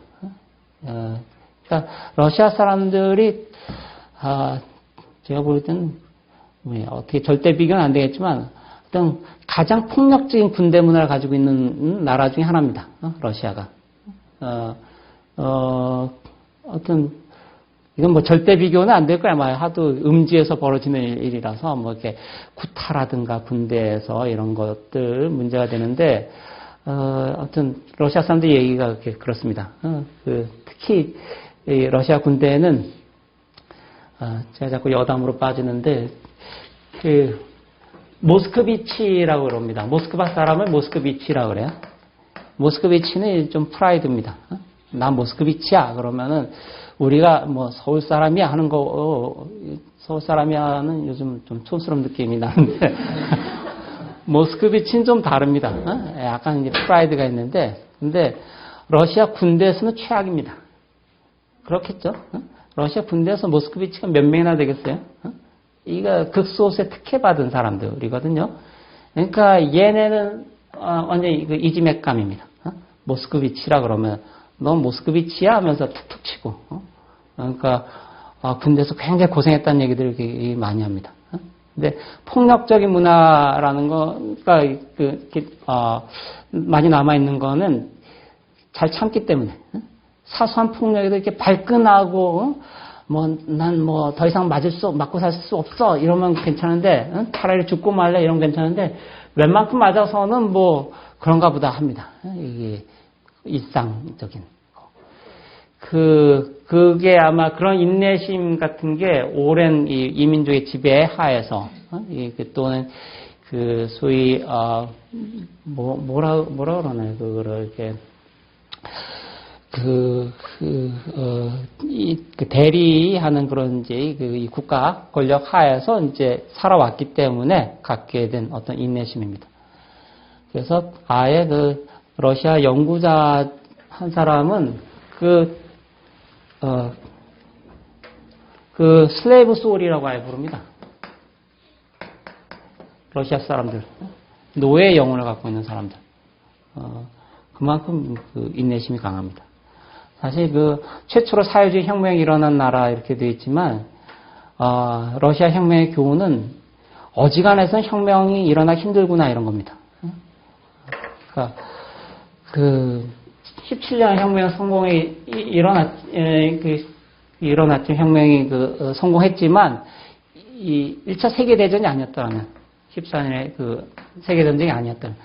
그러니까 러시아 사람들이 제가 볼 때는 어떻게 절대 비교는 안 되겠지만 어떤 가장 폭력적인 군대 문화를 가지고 있는 나라 중에 하나입니다. 러시아가. 어떤 이건 뭐 절대 비교는 안 될 거야. 하도 음지에서 벌어지는 일이라서 뭐 이렇게 구타라든가 군대에서 이런 것들 문제가 되는데 어떤 러시아 사람들 얘기가 그렇습니다. 특히 이 러시아 군대에는 제가 자꾸 여담으로 빠지는데 모스크비치라고 그럽니다. 모스크바 사람을 모스크비치라고 그래요. 모스크비치는 좀 프라이드입니다. 난 모스크비치야 그러면은 우리가 뭐 서울 사람이야 하는 거 서울 사람이야 하는 요즘 좀 촌스러운 느낌이 나는데 모스크비치는 좀 다릅니다. 약간 이제 프라이드가 있는데 근데 러시아 군대에서는 최악입니다. 그렇겠죠? 러시아 군대에서 모스크비치가 몇 명이나 되겠어요? 이거 극소수에 특혜받은 사람들이거든요. 그러니까 얘네는 완전히 이지맥감입니다. 모스크비치라 그러면 너 모스크비치야 하면서 툭툭 치고 그러니까 군대에서 굉장히 고생했다는 얘기들을 많이 합니다. 근데 폭력적인 문화라는 거가 많이 남아있는 거는 잘 참기 때문에 사소한 폭력에도 이렇게 발끈하고 난 더 이상 맞고 살 수 없어 이러면 괜찮은데 차라리 죽고 말래 이러면 괜찮은데 웬만큼 맞아서는 뭐 그런가 보다 합니다. 이게 일상적인 거. 그게 아마 그런 인내심 같은 게 오랜 이 민족의 지배 하에서, 또는 소위, 뭐라 그러나요? 그거를 이렇게, 대리하는 그런 이제 이 국가 권력 하에서 이제 살아왔기 때문에 갖게 된 어떤 인내심입니다. 그래서 아예 러시아 연구자 한 사람은 슬레이브 소울이라고 아예 부릅니다. 러시아 사람들. 노예 영혼을 갖고 있는 사람들. 그만큼 인내심이 강합니다. 사실 최초로 사회주의 혁명이 일어난 나라 이렇게 되어 있지만, 러시아 혁명의 교훈은 어지간해선 혁명이 일어나기 힘들구나 이런 겁니다. 그러니까 17년 혁명 성공이 일어났죠. 혁명이 성공했지만 이 1차 세계대전이 아니었다면 14년의 세계전쟁이 아니었다면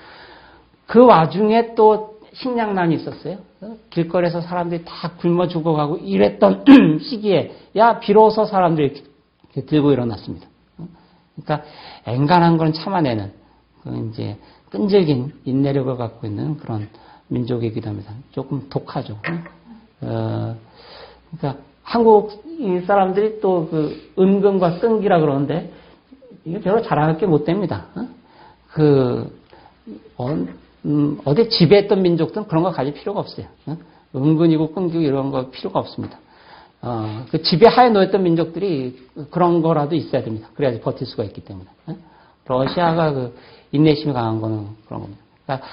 그 와중에 또 식량난이 있었어요. 길거리에서 사람들이 다 굶어 죽어가고 이랬던 시기에 비로소 사람들이 이렇게 들고 일어났습니다. 그러니까 엔간한 건 참아내는 이제 끈질긴 인내력을 갖고 있는 그런 민족이기도 합니다. 조금 독하죠. 그러니까 한국 사람들이 또 은근과 끈기라 그러는데 이게 별로 자랑할 게 못 됩니다. 어디 지배했던 민족들은 그런 거 가질 필요가 없어요. 은근이고 끈기고 이런 거 필요가 없습니다. 지배하에 놓였던 민족들이 그런 거라도 있어야 됩니다. 그래야지 버틸 수가 있기 때문에. 러시아가 인내심이 강한 거는 그런 겁니다. 그러니까,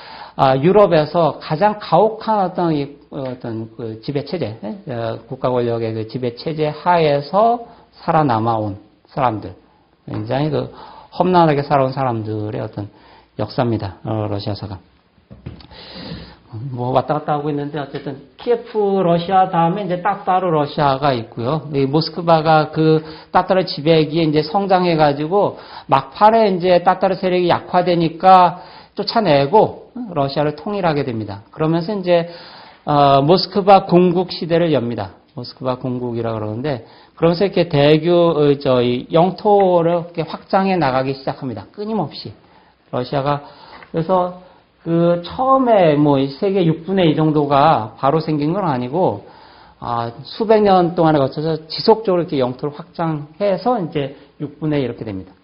유럽에서 가장 가혹한 어떤 지배 체제, 국가 권력의 지배 체제 하에서 살아남아온 사람들, 굉장히 험난하게 살아온 사람들의 어떤 역사입니다. 러시아사가. 왔다 갔다 하고 있는데, 어쨌든, 키예프 러시아 다음에 이제 따따르 러시아가 있고요. 이 모스크바가 따따르 지배기에 이제 성장해가지고, 막판에 이제 따따르 세력이 약화되니까 쫓아내고, 러시아를 통일하게 됩니다. 그러면서 이제, 모스크바 공국 시대를 엽니다. 모스크바 공국이라 그러는데, 그러면서 이렇게 영토를 이렇게 확장해 나가기 시작합니다. 끊임없이. 러시아가, 그래서, 처음에 세계 6분의 2 정도가 바로 생긴 건 아니고, 수백 년 동안에 거쳐서 지속적으로 이렇게 영토를 확장해서 이제 6분의 2 이렇게 됩니다.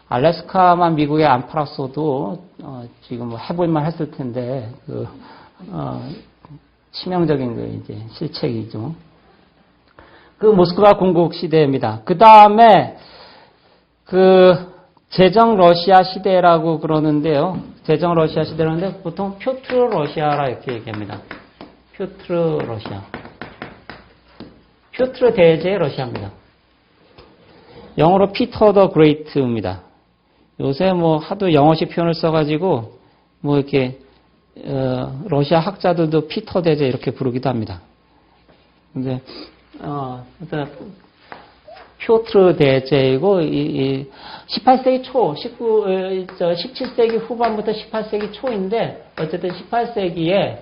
알래스카만 미국에 안 팔았어도, 지금 해볼만 했을 텐데, 치명적인 이제 실책이죠. 모스크바 공국 시대입니다. 그 다음에, 제정 러시아 시대라고 그러는데요. 제정 러시아 시대라는데 보통 표트르 러시아라 이렇게 얘기합니다. 표트르 러시아. 표트르 대제의 러시아입니다. 영어로 피터 더 그레이트입니다. 요새 하도 영어식 표현을 써가지고 이렇게 러시아 학자들도 피터 대제 이렇게 부르기도 합니다. 근데 표트르 대제이고, 18세기 초, 17세기 후반부터 18세기 초인데, 어쨌든 18세기에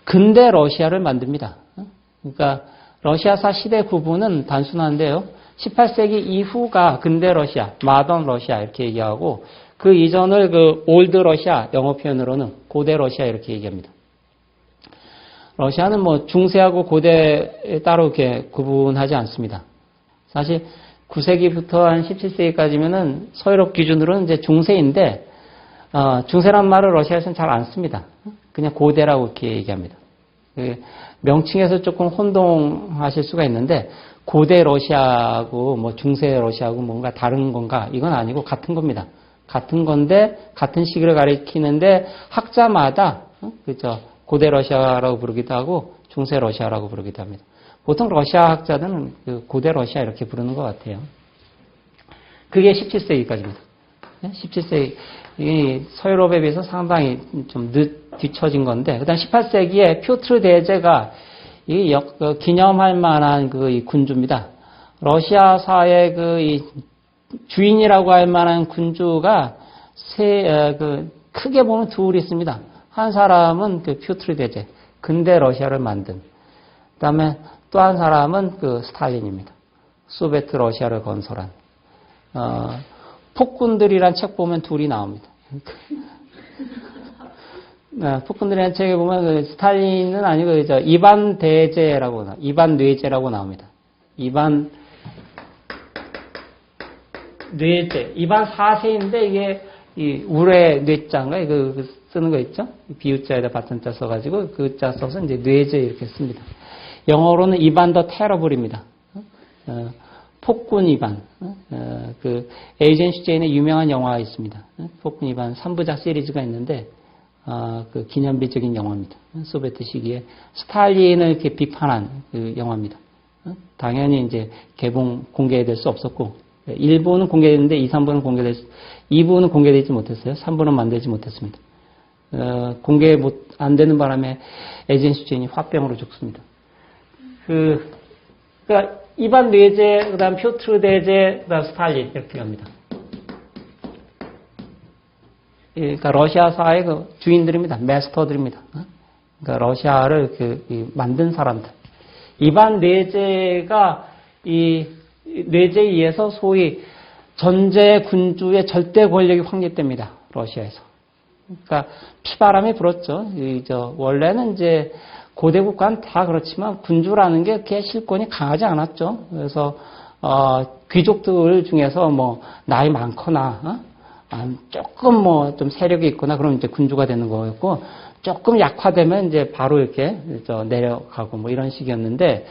근대 러시아를 만듭니다. 그러니까, 러시아사 시대 구분은 단순한데요. 18세기 이후가 근대 러시아, 마던 러시아 이렇게 얘기하고, 그 이전을 올드 러시아, 영어 표현으로는 고대 러시아 이렇게 얘기합니다. 러시아는 중세하고 고대 따로 이렇게 구분하지 않습니다. 사실 9세기부터 한 17세기까지면은 서유럽 기준으로는 이제 중세인데, 중세란 말을 러시아에서는 잘 안 씁니다. 그냥 고대라고 이렇게 얘기합니다. 명칭에서 조금 혼동하실 수가 있는데, 고대 러시아하고 중세 러시아하고 뭔가 다른 건가? 이건 아니고 같은 겁니다. 같은 건데, 같은 시기를 가리키는데, 학자마다, 그죠? 고대 러시아라고 부르기도 하고, 중세 러시아라고 부르기도 합니다. 보통 러시아 학자들은 고대 러시아 이렇게 부르는 것 같아요. 그게 17세기까지입니다. 17세기, 서유럽에 비해서 상당히 좀 뒤처진 건데, 그 다음 18세기에 표트르 대제가 기념할 만한 이 군주입니다. 러시아사의 이 주인이라고 할 만한 군주가 크게 보면 둘이 있습니다. 한 사람은 표트르 대제, 근대 러시아를 만든. 그다음에 또 한 사람은 그 스탈린입니다. 소비에트 러시아를 건설한. 폭군들이란 책 보면 둘이 나옵니다. 폭군들이란 책에 보면 그 스탈린은 아니고 이반 대제라고 이반 뇌제라고 나옵니다. 이반 뇌제, 이반 4세인데 이게 이 우레 뇌자인가 그 쓰는 거 있죠? 비유자에다 받침자 써가지고 그 자 써서 이제 뇌제 이렇게 씁니다. 영어로는 이반 더 테러블입니다. 폭군 이반. 그 에이젠 슈제인의 유명한 영화가 있습니다. 폭군 이반 3부작 시리즈가 있는데 그 기념비적인 영화입니다. 소비에트 시기에 스탈린을 이렇게 비판한 그 영화입니다. 당연히 이제 개봉 공개될 수 없었고 1부는 공개됐는데 2, 3부는 2부는 공개되지 못했어요. 3부는 만들지 못했습니다. 공개 안 되는 바람에 에이젠 슈제인이 화병으로 죽습니다. 그러니까 이반 뇌제, 그다음 표트르 대제, 그다음 스탈린 이렇게 갑니다. 그러니까 러시아사의 그 주인들입니다. 마스터들입니다. 그러니까 러시아를 만든 사람들. 이반 뇌제가 이 뇌제에 의해서 소위 전제 군주의 절대 권력이 확립됩니다. 러시아에서. 그러니까 피바람이 불었죠. 원래는 이제 고대 국가는 다 그렇지만 군주라는 게 그렇게 실권이 강하지 않았죠. 그래서 귀족들 중에서 뭐 나이 많거나 조금 뭐 좀 세력이 있거나 그러면 이제 군주가 되는 거였고 조금 약화되면 이제 바로 이렇게 내려가고 뭐 이런 식이었는데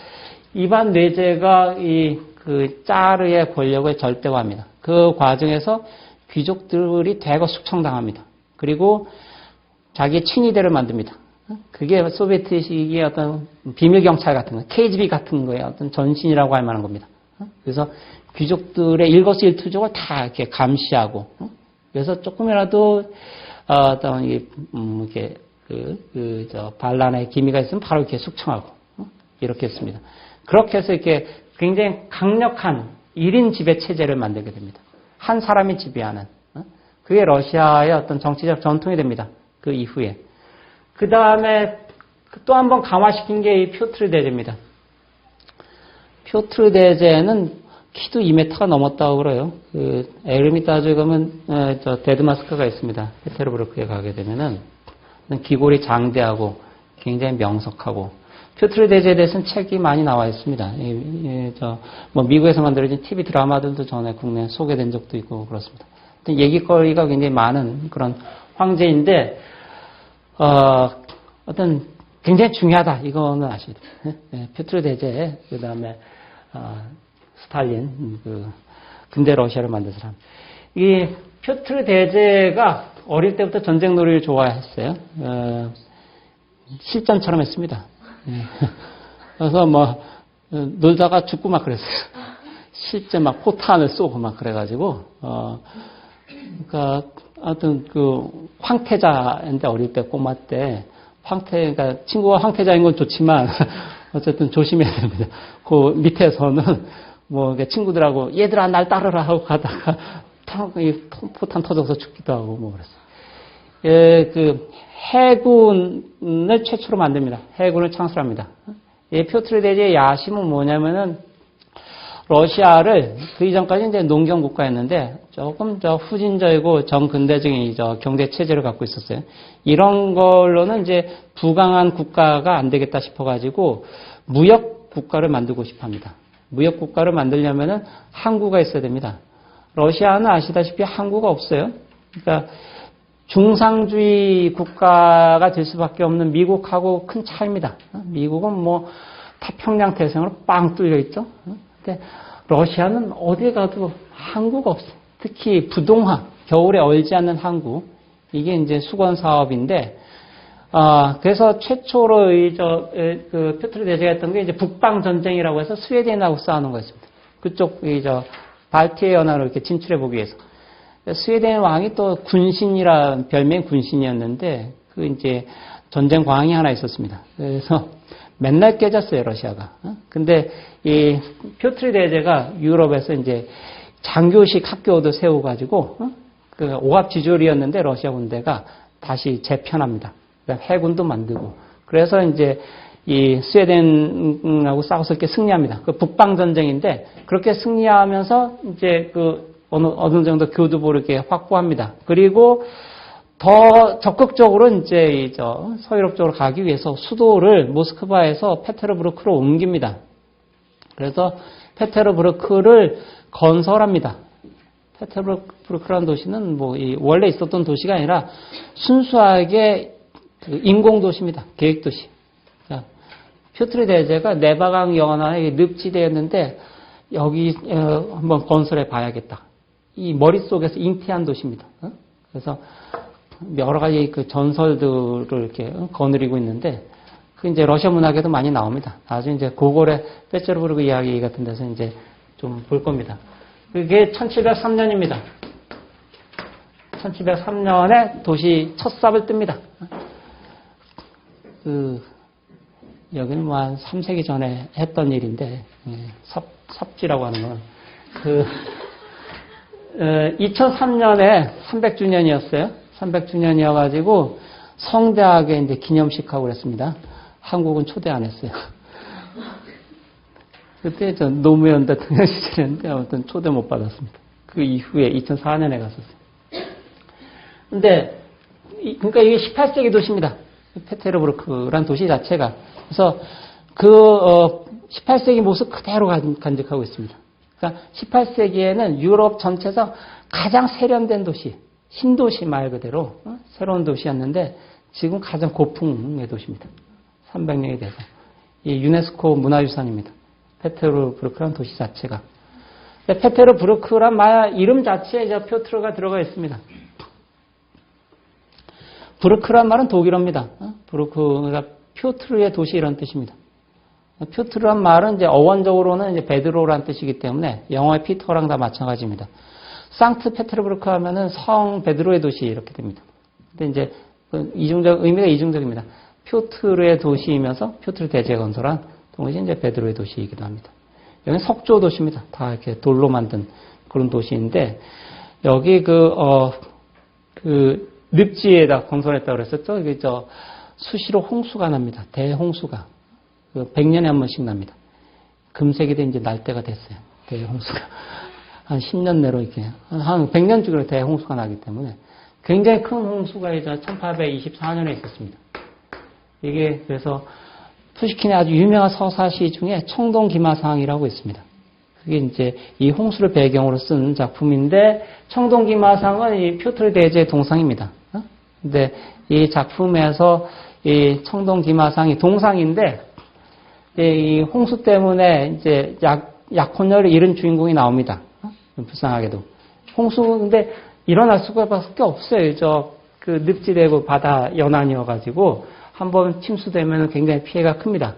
이반 뇌제가 그 짜르의 권력을 절대화합니다. 그 과정에서 귀족들이 대거 숙청당합니다. 그리고 자기의 친위대를 만듭니다. 그게 소비에트 시기의 어떤 비밀 경찰 같은 거, KGB 같은 거의 어떤 전신이라고 할 만한 겁니다. 그래서 귀족들의 일거수일투족을 다 이렇게 감시하고, 그래서 조금이라도 어떤 이렇게 반란의 기미가 있으면 바로 이렇게 숙청하고 이렇게 했습니다. 그렇게 해서 이렇게 굉장히 강력한 1인 지배 체제를 만들게 됩니다. 한 사람이 지배하는. 그게 러시아의 어떤 정치적 전통이 됩니다. 그 이후에. 그 다음에 또 한 번 강화시킨 게 이 표트르 대제입니다. 표트르 대제는 키도 2m가 넘었다고 그래요. 그 에르미타주에 가면 데드마스크가 있습니다. 페테르부르크에 가게 되면은 기골이 장대하고 굉장히 명석하고 표트르 대제에 대해서는 책이 많이 나와 있습니다. 뭐 미국에서 만들어진 TV 드라마들도 전에 국내에 소개된 적도 있고 그렇습니다. 얘기거리가 굉장히 많은 그런 황제인데 어떤 굉장히 중요하다. 이거는 아시죠? 표트르 대제, 그 다음에 스탈린, 근대 러시아를 만든 사람. 이 표트르 대제가 어릴 때부터 전쟁 놀이를 좋아했어요. 실전처럼 했습니다. 그래서 뭐 놀다가 죽고 막 그랬어요. 실제 막 포탄을 쏘고 막 그래가지고 그러니까 하여튼 황태자인데 어릴 때 꼬마 때 그러니까 친구가 황태자인 건 좋지만 어쨌든 조심해야 됩니다. 그 밑에서는 뭐 친구들하고 얘들아 날 따르라 하고 가다가 포탄 터져서 죽기도 하고 뭐 그랬어요. 그 해군을 최초로 만듭니다. 해군을 창설합니다. 이 표트르 대제의 야심은 뭐냐면은 러시아를 그 이전까지 이제 농경 국가였는데 조금 후진적이고 정근대적인 경제 체제를 갖고 있었어요. 이런 걸로는 이제 부강한 국가가 안 되겠다 싶어가지고 무역 국가를 만들고 싶어합니다. 무역 국가를 만들려면은 항구가 있어야 됩니다. 러시아는 아시다시피 항구가 없어요. 그러니까 중상주의 국가가 될 수밖에 없는 미국하고 큰 차이입니다. 미국은 뭐 태평양 대서양으로 빵 뚫려 있죠. 근데 러시아는 어디 가도 항구가 없어요. 특히 부동항, 겨울에 얼지 않는 항구. 이게 이제 수건 사업인데, 그래서 최초로 그 표트르 대제가 했던 게 이제 북방 전쟁이라고 해서 스웨덴하고 싸우는 거였습니다. 그쪽 발티해 연안으로 이렇게 진출해 보기 위해서. 스웨덴 왕이 또 군신이라 별명이 군신이었는데 그 이제 전쟁 광이 하나 있었습니다. 그래서 맨날 깨졌어요, 러시아가. 근데 이 표트르 대제가 유럽에서 이제 장교식 학교도 세워가지고 그 오합지졸이었는데 러시아 군대가 다시 재편합니다. 해군도 만들고. 그래서 이제 이 스웨덴하고 싸워서 이렇게 승리합니다. 그 북방 전쟁인데 그렇게 승리하면서 이제 그 어느 정도 교두보를 이렇게 확보합니다. 그리고 더 적극적으로 이제 서유럽 쪽으로 가기 위해서 수도를 모스크바에서 페테르부르크로 옮깁니다. 그래서 페테르부르크를 건설합니다. 페테르부르크라는 도시는 뭐 원래 있었던 도시가 아니라 순수하게 인공 도시입니다. 계획 도시. 퓨트르 대제가 네바강 연안에 늪지대였는데 여기 한번 건설해 봐야겠다. 이 머릿속에서 잉태한 도시입니다. 그래서 여러 가지 그 전설들을 이렇게 거느리고 있는데 그 이제 러시아 문학에도 많이 나옵니다. 나중에 이제 고골의 페테르부르크 이야기 같은 데서 이제 좀 볼 겁니다. 그게 1703년입니다. 1703년에 도시 첫 삽을 뜹니다. 여기는 뭐 한 3세기 전에 했던 일인데, 삽지라고 하는 건. 2003년에 300주년이었어요. 300주년이어가지고 성대하게 이제 기념식하고 그랬습니다. 한국은 초대 안 했어요. 그때 전 노무현 대통령 시절이었는데 아무튼 초대 못 받았습니다. 그 이후에 2004년에 갔었어요. 근데, 그러니까 이게 18세기 도시입니다. 페테르부르크란 도시 자체가. 그래서 18세기 모습 그대로 간직하고 있습니다. 그러니까 18세기에는 유럽 전체에서 가장 세련된 도시, 신도시 말 그대로 새로운 도시였는데 지금 가장 고풍의 도시입니다. 300년이 돼서. 이 유네스코 문화유산입니다. 페테르부르크란 도시 자체가. 페테르부르크란 말 이름 자체에 이제 퓨트르가 들어가 있습니다. 부르크란 말은 독일어입니다. 부르크가 퓨트르의 도시 이런 뜻입니다. 퓨트르란 말은 이제 어원적으로는 이제 베드로란 뜻이기 때문에 영어의 피터랑 다 마찬가지입니다. 상트페테르부르크 하면은 성 베드로의 도시 이렇게 됩니다. 근데 이제 의미가 이중적입니다. 퓨트르의 도시이면서 퓨트르 대제 건설한 동시에 이제 베드로의 도시이기도 합니다. 여기는 석조 도시입니다. 다 이렇게 돌로 만든 그런 도시인데 여기 늪지에다 건설했다고 그랬었죠. 이게 수시로 홍수가 납니다. 대홍수가. 100년에 한 번씩 납니다. 금세기 때 이제 날 때가 됐어요. 대홍수가. 한 10년 내로 이렇게. 한 100년 주기로 대홍수가 나기 때문에 굉장히 큰 홍수가 이제 1824년에 있었습니다. 이게 그래서 푸시킨의 아주 유명한 서사시 중에 청동기마상이라고 있습니다. 그게 이제 이 홍수를 배경으로 쓴 작품인데 청동기마상은 이 퓨트르 대제의 동상입니다. 근데 이 작품에서 이 청동기마상이 동상인데 이 홍수 때문에 이제 약혼녀를 잃은 주인공이 나옵니다. 불쌍하게도 홍수인데 일어날 수밖에 없어요. 그 늪지대고 바다 연안이어가지고 한번 침수되면 굉장히 피해가 큽니다.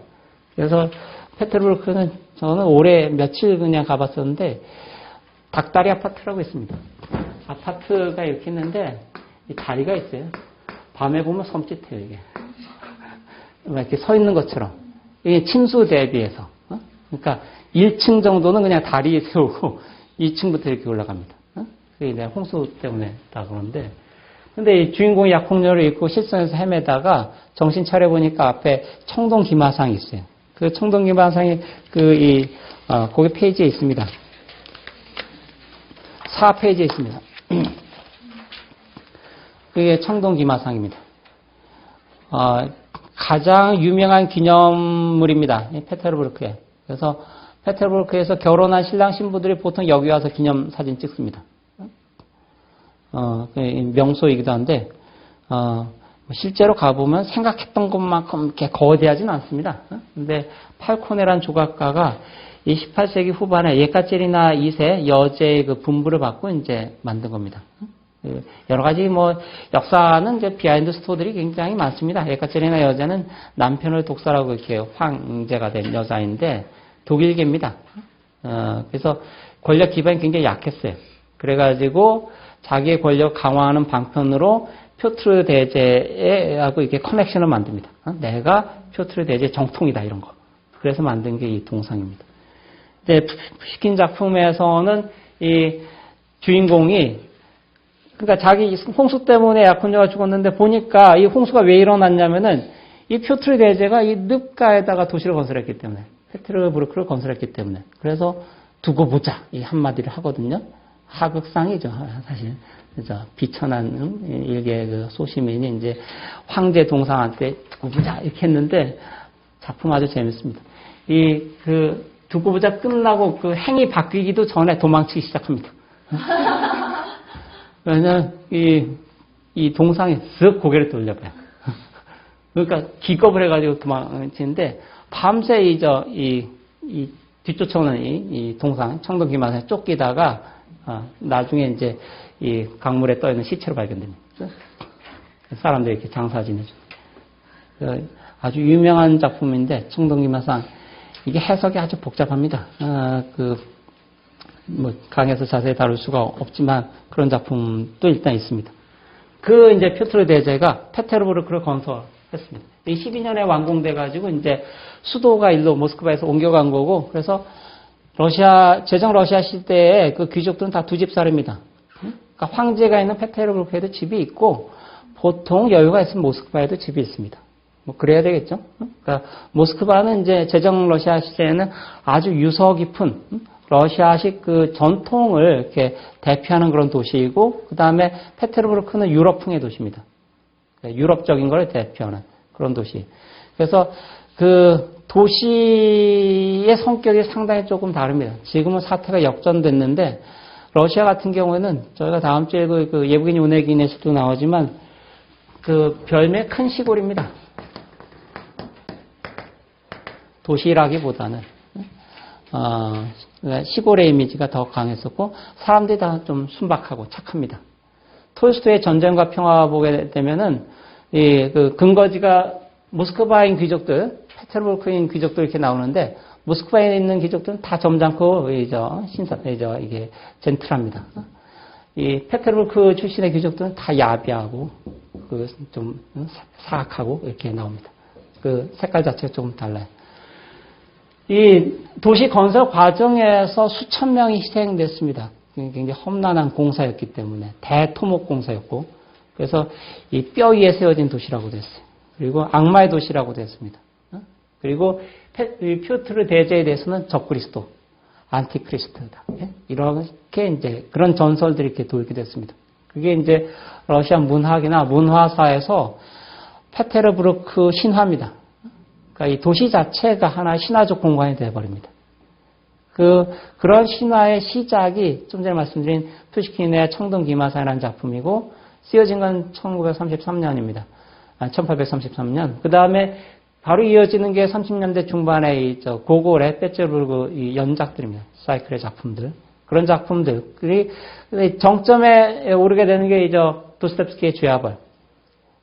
그래서 페테르부르크는 저는 올해 며칠 그냥 가봤었는데 닭다리 아파트라고 있습니다. 아파트가 이렇게 있는데 다리가 있어요. 밤에 보면 섬찟해요, 이게. 이렇게 서 있는 것처럼. 이게 침수 대비해서. 그러니까 1층 정도는 그냥 다리에 세우고 2층부터 이렇게 올라갑니다. 그게 이제 홍수 때문에 다 그런데. 근데 이 주인공이 약혼녀를 입고 실선에서 헤매다가 정신 차려보니까 앞에 청동기마상이 있어요. 그 청동기마상이 거기 페이지에 있습니다. 4페이지에 있습니다. 그게 청동기마상입니다. 가장 유명한 기념물입니다. 페테르부르크에. 그래서 페테르부르크에서 결혼한 신랑 신부들이 보통 여기 와서 기념사진 찍습니다. 명소이기도 한데, 실제로 가보면 생각했던 것만큼 이렇게 거대하진 않습니다. 근데 팔코네란 조각가가 이 18세기 후반에 예카테리나 2세 여제의 그 분부를 받고 이제 만든 겁니다. 여러 가지 역사는 이제 비하인드 스토리들이 굉장히 많습니다. 예카테리나 여제는 남편을 독살하고 이렇게 황제가 된 여자인데 독일계입니다. 그래서 권력 기반이 굉장히 약했어요. 그래가지고 자기의 권력 강화하는 방편으로 퓨트르 대제하고 이렇게 커넥션을 만듭니다. 내가 퓨트르 대제 정통이다 이런 거. 그래서 만든 게 이 동상입니다. 이제 푸시킨 작품에서는 이 주인공이 그러니까 자기 홍수 때문에 약혼녀가 죽었는데 보니까 이 홍수가 왜 일어났냐면은 이 표트르 대제가 이 늪가에다가 도시를 건설했기 때문에, 페테르부르크를 건설했기 때문에, 그래서 두고 보자 이 한마디를 하거든요. 하극상이죠, 사실. 그죠. 비천한 일개 그 소시민이 이제 황제 동상한테 두고 보자 이렇게 했는데 작품 아주 재밌습니다. 두고 보자 끝나고 그 행이 바뀌기도 전에 도망치기 시작합니다. 왜냐면 이 동상이 쓱 고개를 돌려봐요. 그러니까 기겁을 해가지고 도망치는데 밤새 이 뒤쫓아오는 이 동상 청동 기마산에 쫓기다가 나중에 이제 이 강물에 떠 있는 시체로 발견됩니다. 사람들이 이렇게 장사 지내죠. 아주 유명한 작품인데 청동 기마산 이게 해석이 아주 복잡합니다. 강에서 자세히 다룰 수가 없지만 그런 작품도 일단 있습니다. 이제 표트르 대제가 페테르부르크를 건설했습니다. 이 12년에 완공돼가지고 이제 수도가 일로 모스크바에서 옮겨간 거고, 그래서 제정 러시아 시대에 그 귀족들은 다 두 집살입니다. 그러니까 황제가 있는 페테르부르크에도 집이 있고, 보통 여유가 있으면 모스크바에도 집이 있습니다. 뭐 그래야 되겠죠. 그러니까 모스크바는 이제 제정 러시아 시대에는 아주 유서 깊은 러시아식 그 전통을 이렇게 대표하는 그런 도시이고, 그 다음에 페테르부르크는 유럽풍의 도시입니다. 유럽적인 걸 대표하는 그런 도시. 그래서 그 도시의 성격이 상당히 조금 다릅니다. 지금은 사태가 역전됐는데 러시아 같은 경우에는 저희가 다음 주에 그 예부긴 요네긴에서도 나오지만 그 별명이 큰 시골입니다. 도시라기보다는 시골의 이미지가 더 강했었고 사람들이 다 좀 순박하고 착합니다. 톨스토이의 전쟁과 평화 보게 되면은 그 근거지가 모스크바인 귀족들, 페테르부르크인 귀족들 이렇게 나오는데 모스크바에 있는 귀족들은 다 점잖고 이게 젠틀합니다. 이 페테르부르크 출신의 귀족들은 다 야비하고 좀 사악하고 이렇게 나옵니다. 그 색깔 자체가 조금 달라요. 이 도시 건설 과정에서 수천 명이 희생됐습니다. 굉장히 험난한 공사였기 때문에 대토목 공사였고, 그래서 이 뼈 위에 세워진 도시라고 됐어요. 그리고 악마의 도시라고 됐습니다. 그리고 표트르 대제에 대해서는 적그리스도, 안티크리스트다. 이렇게 이제 그런 전설들이 이렇게 돌게 됐습니다. 그게 이제 러시아 문학이나 문화사에서 페테르부르크 신화입니다. 그러니까 이 도시 자체가 하나의 신화적 공간이 되어버립니다. 그런 신화의 시작이 좀 전에 말씀드린 푸시킨의 청동 기마사라는 작품이고, 쓰여진 건 1933년입니다. 1833년. 그 다음에 바로 이어지는 게 30년대 중반의 고골의 페테르부르크 연작들입니다. 사이클의 작품들. 그런 작품들이 정점에 오르게 되는 게 도스토옙스키의 죄와벌.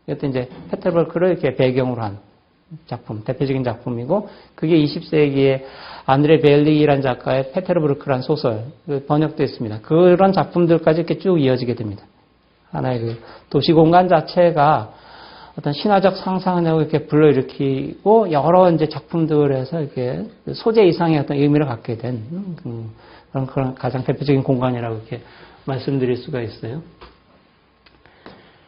이것도 이제 페테르부르크를 이렇게 배경으로 한 작품, 대표적인 작품이고, 그게 20세기에 안드레 벨리기라는 작가의 페테르부르크라는 소설 번역도 있습니다. 그런 작품들까지 이렇게 쭉 이어지게 됩니다. 하나의 그 도시공간 자체가 어떤 신화적 상상력을 이렇게 불러일으키고 여러 이제 작품들에서 이렇게 소재 이상의 어떤 의미를 갖게 된 그런 가장 대표적인 공간이라고 이렇게 말씀드릴 수가 있어요.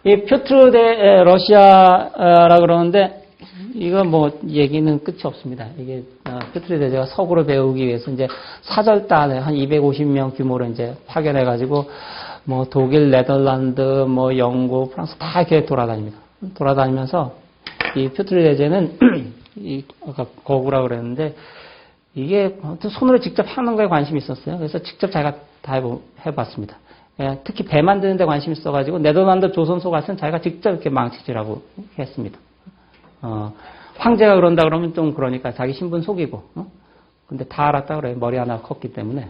이 표트르 대 러시아라 그러는데 이거 뭐 얘기는 끝이 없습니다. 이게 표트르 대제가 서구로 배우기 위해서 이제 사절단을 한 250명 규모로 이제 파견해 가지고 뭐 독일, 네덜란드, 뭐 영국, 프랑스 다 이렇게 돌아다닙니다. 돌아다니면서 이 표트르 대제는 아까 거구라고 그랬는데 이게 손으로 직접 하는 거에 관심이 있었어요. 그래서 직접 자기가 다 해봤습니다. 특히 배 만드는 데 관심이 있어가지고 네덜란드 조선소 가서는 자기가 직접 이렇게 망치질하고 했습니다. 황제가 그런다 그러면 좀 그러니까 자기 신분 속이고, 근데 다 알았다 그래요. 머리 하나 컸기 때문에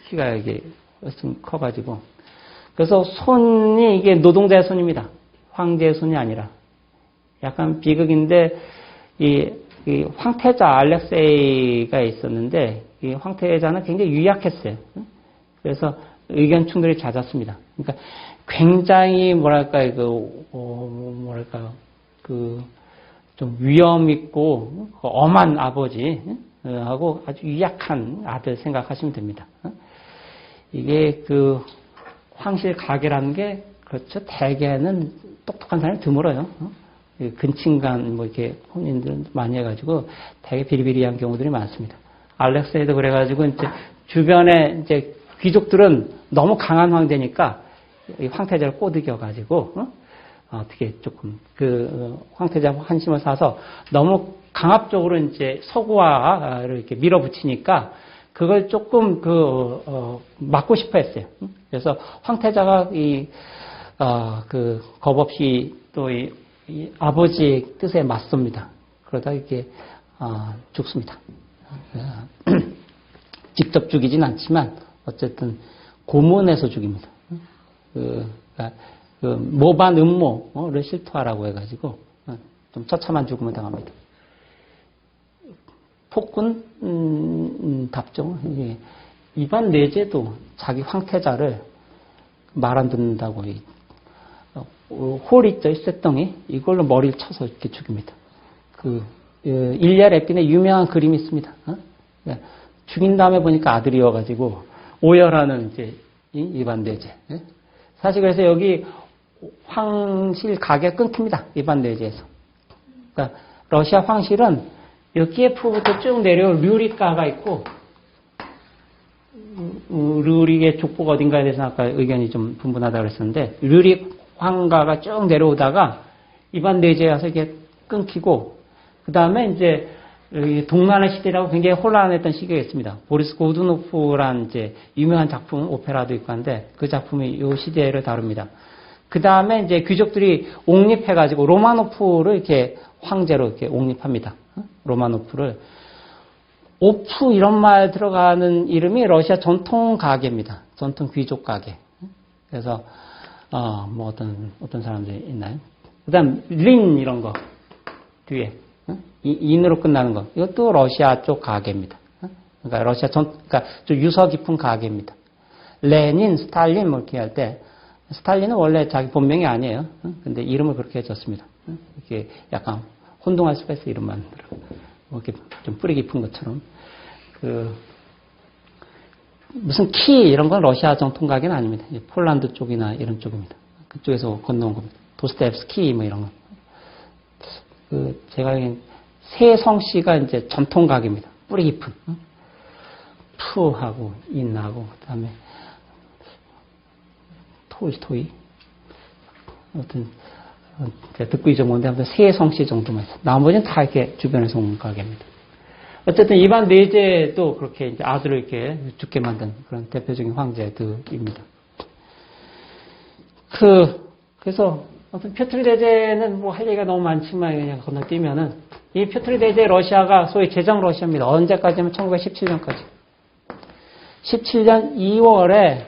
키가 이게 훨씬 커가지고. 그래서 손이 이게 노동자의 손입니다. 황제의 손이 아니라. 약간 비극인데 이 황태자 알렉세이가 있었는데 이 황태자는 굉장히 유약했어요. 그래서 의견 충돌이 잦았습니다. 그러니까 굉장히 좀 위험 있고 엄한 아버지하고 아주 유약한 아들 생각하시면 됩니다. 이게 그 황실 가계라는 게 그렇죠. 대개는 똑똑한 사람이 드물어요. 근친간 뭐 이렇게 혼인들은 많이 해가지고 되게 비리비리한 경우들이 많습니다. 알렉스에도 그래가지고 이제 주변에 이제 귀족들은 너무 강한 황제니까 이 황태자를 꼬드겨가지고 어떻게 조금 황태자 한심을 사서 너무 강압적으로 이제 서구화를 이렇게 밀어붙이니까 그걸 조금 막고 싶어 했어요. 그래서 황태자가 겁없이 또 이 아버지의 뜻에 맞섭니다. 그러다 이렇게 죽습니다. 직접 죽이진 않지만 어쨌든 고문해서 죽입니다. 모반 음모를 실토하라고 해가지고 좀 처참한 죽음을 당합니다. 폭군 답정. 이반 내제도 자기 황태자를 말 안 듣는다고 홀 있죠, 쇳덩이. 이걸로 머리를 쳐서 이렇게 죽입니다. 일리아 랩빈의 유명한 그림이 있습니다. 죽인 다음에 보니까 아들이어가지고 오열하는 이제 이반 내제. 사실 그래서 여기 황실 가게가 끊깁니다. 이반 내제에서. 그러니까 러시아 황실은 이 키예프부터 쭉 내려올 류릭가가 있고, 류릭의 족보가 어딘가에 대해서 아까 의견이 좀 분분하다고 그랬었는데, 류릭 황가가 쭉 내려오다가 이반 내제에 와서 이게 끊기고, 그 다음에 이제 동란의 시대라고 굉장히 혼란했던 시기가 있습니다. 보리스 고두노프란 이제 유명한 작품, 오페라도 있고 한데, 그 작품이 이 시대를 다룹니다. 그 다음에 이제 귀족들이 옹립해가지고 로마노프를 이렇게 황제로 이렇게 옹립합니다. 로마노프를. 오프 이런 말 들어가는 이름이 러시아 전통 가게입니다. 전통 귀족 가게. 그래서 뭐 어떤 사람들이 있나요? 그다음 린 이런 거 뒤에 인으로 끝나는 거. 이것도 러시아 쪽 가게입니다. 그러니까 러시아 그러니까 좀 유서 깊은 가게입니다. 레닌, 스탈린 뭐 이렇게 할 때 스탈린은 원래 자기 본명이 아니에요. 근데 이름을 그렇게 해줬습니다. 이렇게 약간 혼동할 수가 있어 이름만 뭐 이렇게 좀 뿌리 깊은 것처럼 무슨 키 이런 건 러시아 전통 가게는 아닙니다. 폴란드 쪽이나 이런 쪽입니다. 그쪽에서 건너온 겁니다. 도스토옙스키 뭐 이런 거. 제가 알기엔 세성씨가 이제 전통 가게입니다. 뿌리 깊은 푸하고 인하고 그다음에 톨스토이 아무튼 제가 듣고 잊어먹는데 아무튼 세성씨 정도만 있어요. 나머지는 다 이렇게 주변에서 온 가게입니다. 어쨌든 이반 내제도 그렇게 이제 아들을 이렇게 죽게 만든 그런 대표적인 황제들입니다. 그래서 어떤 표트르 대제는 뭐 할 얘기가 너무 많지만 그냥 건너뛰면은 이 표트르 대제 러시아가 소위 제정 러시아입니다. 언제까지면 1917년까지. 17년 2월에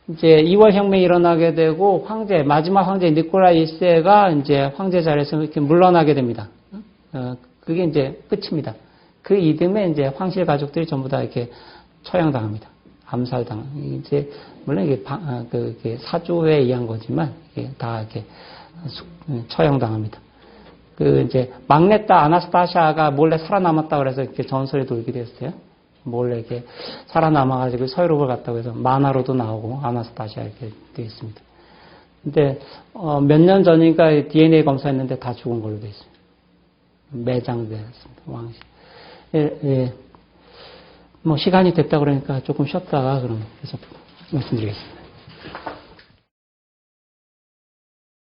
이제 2월 혁명이 일어나게 되고 마지막 황제 니콜라이 1세가 이제 황제 자리에서 이렇게 물러나게 됩니다. 그게 이제 끝입니다. 그 이듬해 이제 황실 가족들이 전부 다 이렇게 처형당합니다. 이제 물론 이게 사조에 의한 거지만 이게 다 이렇게 처형당합니다. 이제 막내딸 아나스타샤가 몰래 살아남았다 그래서 이렇게 전설이 돌기도 했어요. 몰래 이렇게 살아남아가지고 서유럽을 갔다고 해서 만화로도 나오고 아나스타샤 이렇게 되어 있습니다. 근데 몇 년 전인가 DNA 검사했는데 다 죽은 걸로 되어 있어요. 매장되었습니다. 왕실. 뭐 시간이 됐다 그러니까 조금 쉬었다가 그럼 계속 말씀드리겠습니다.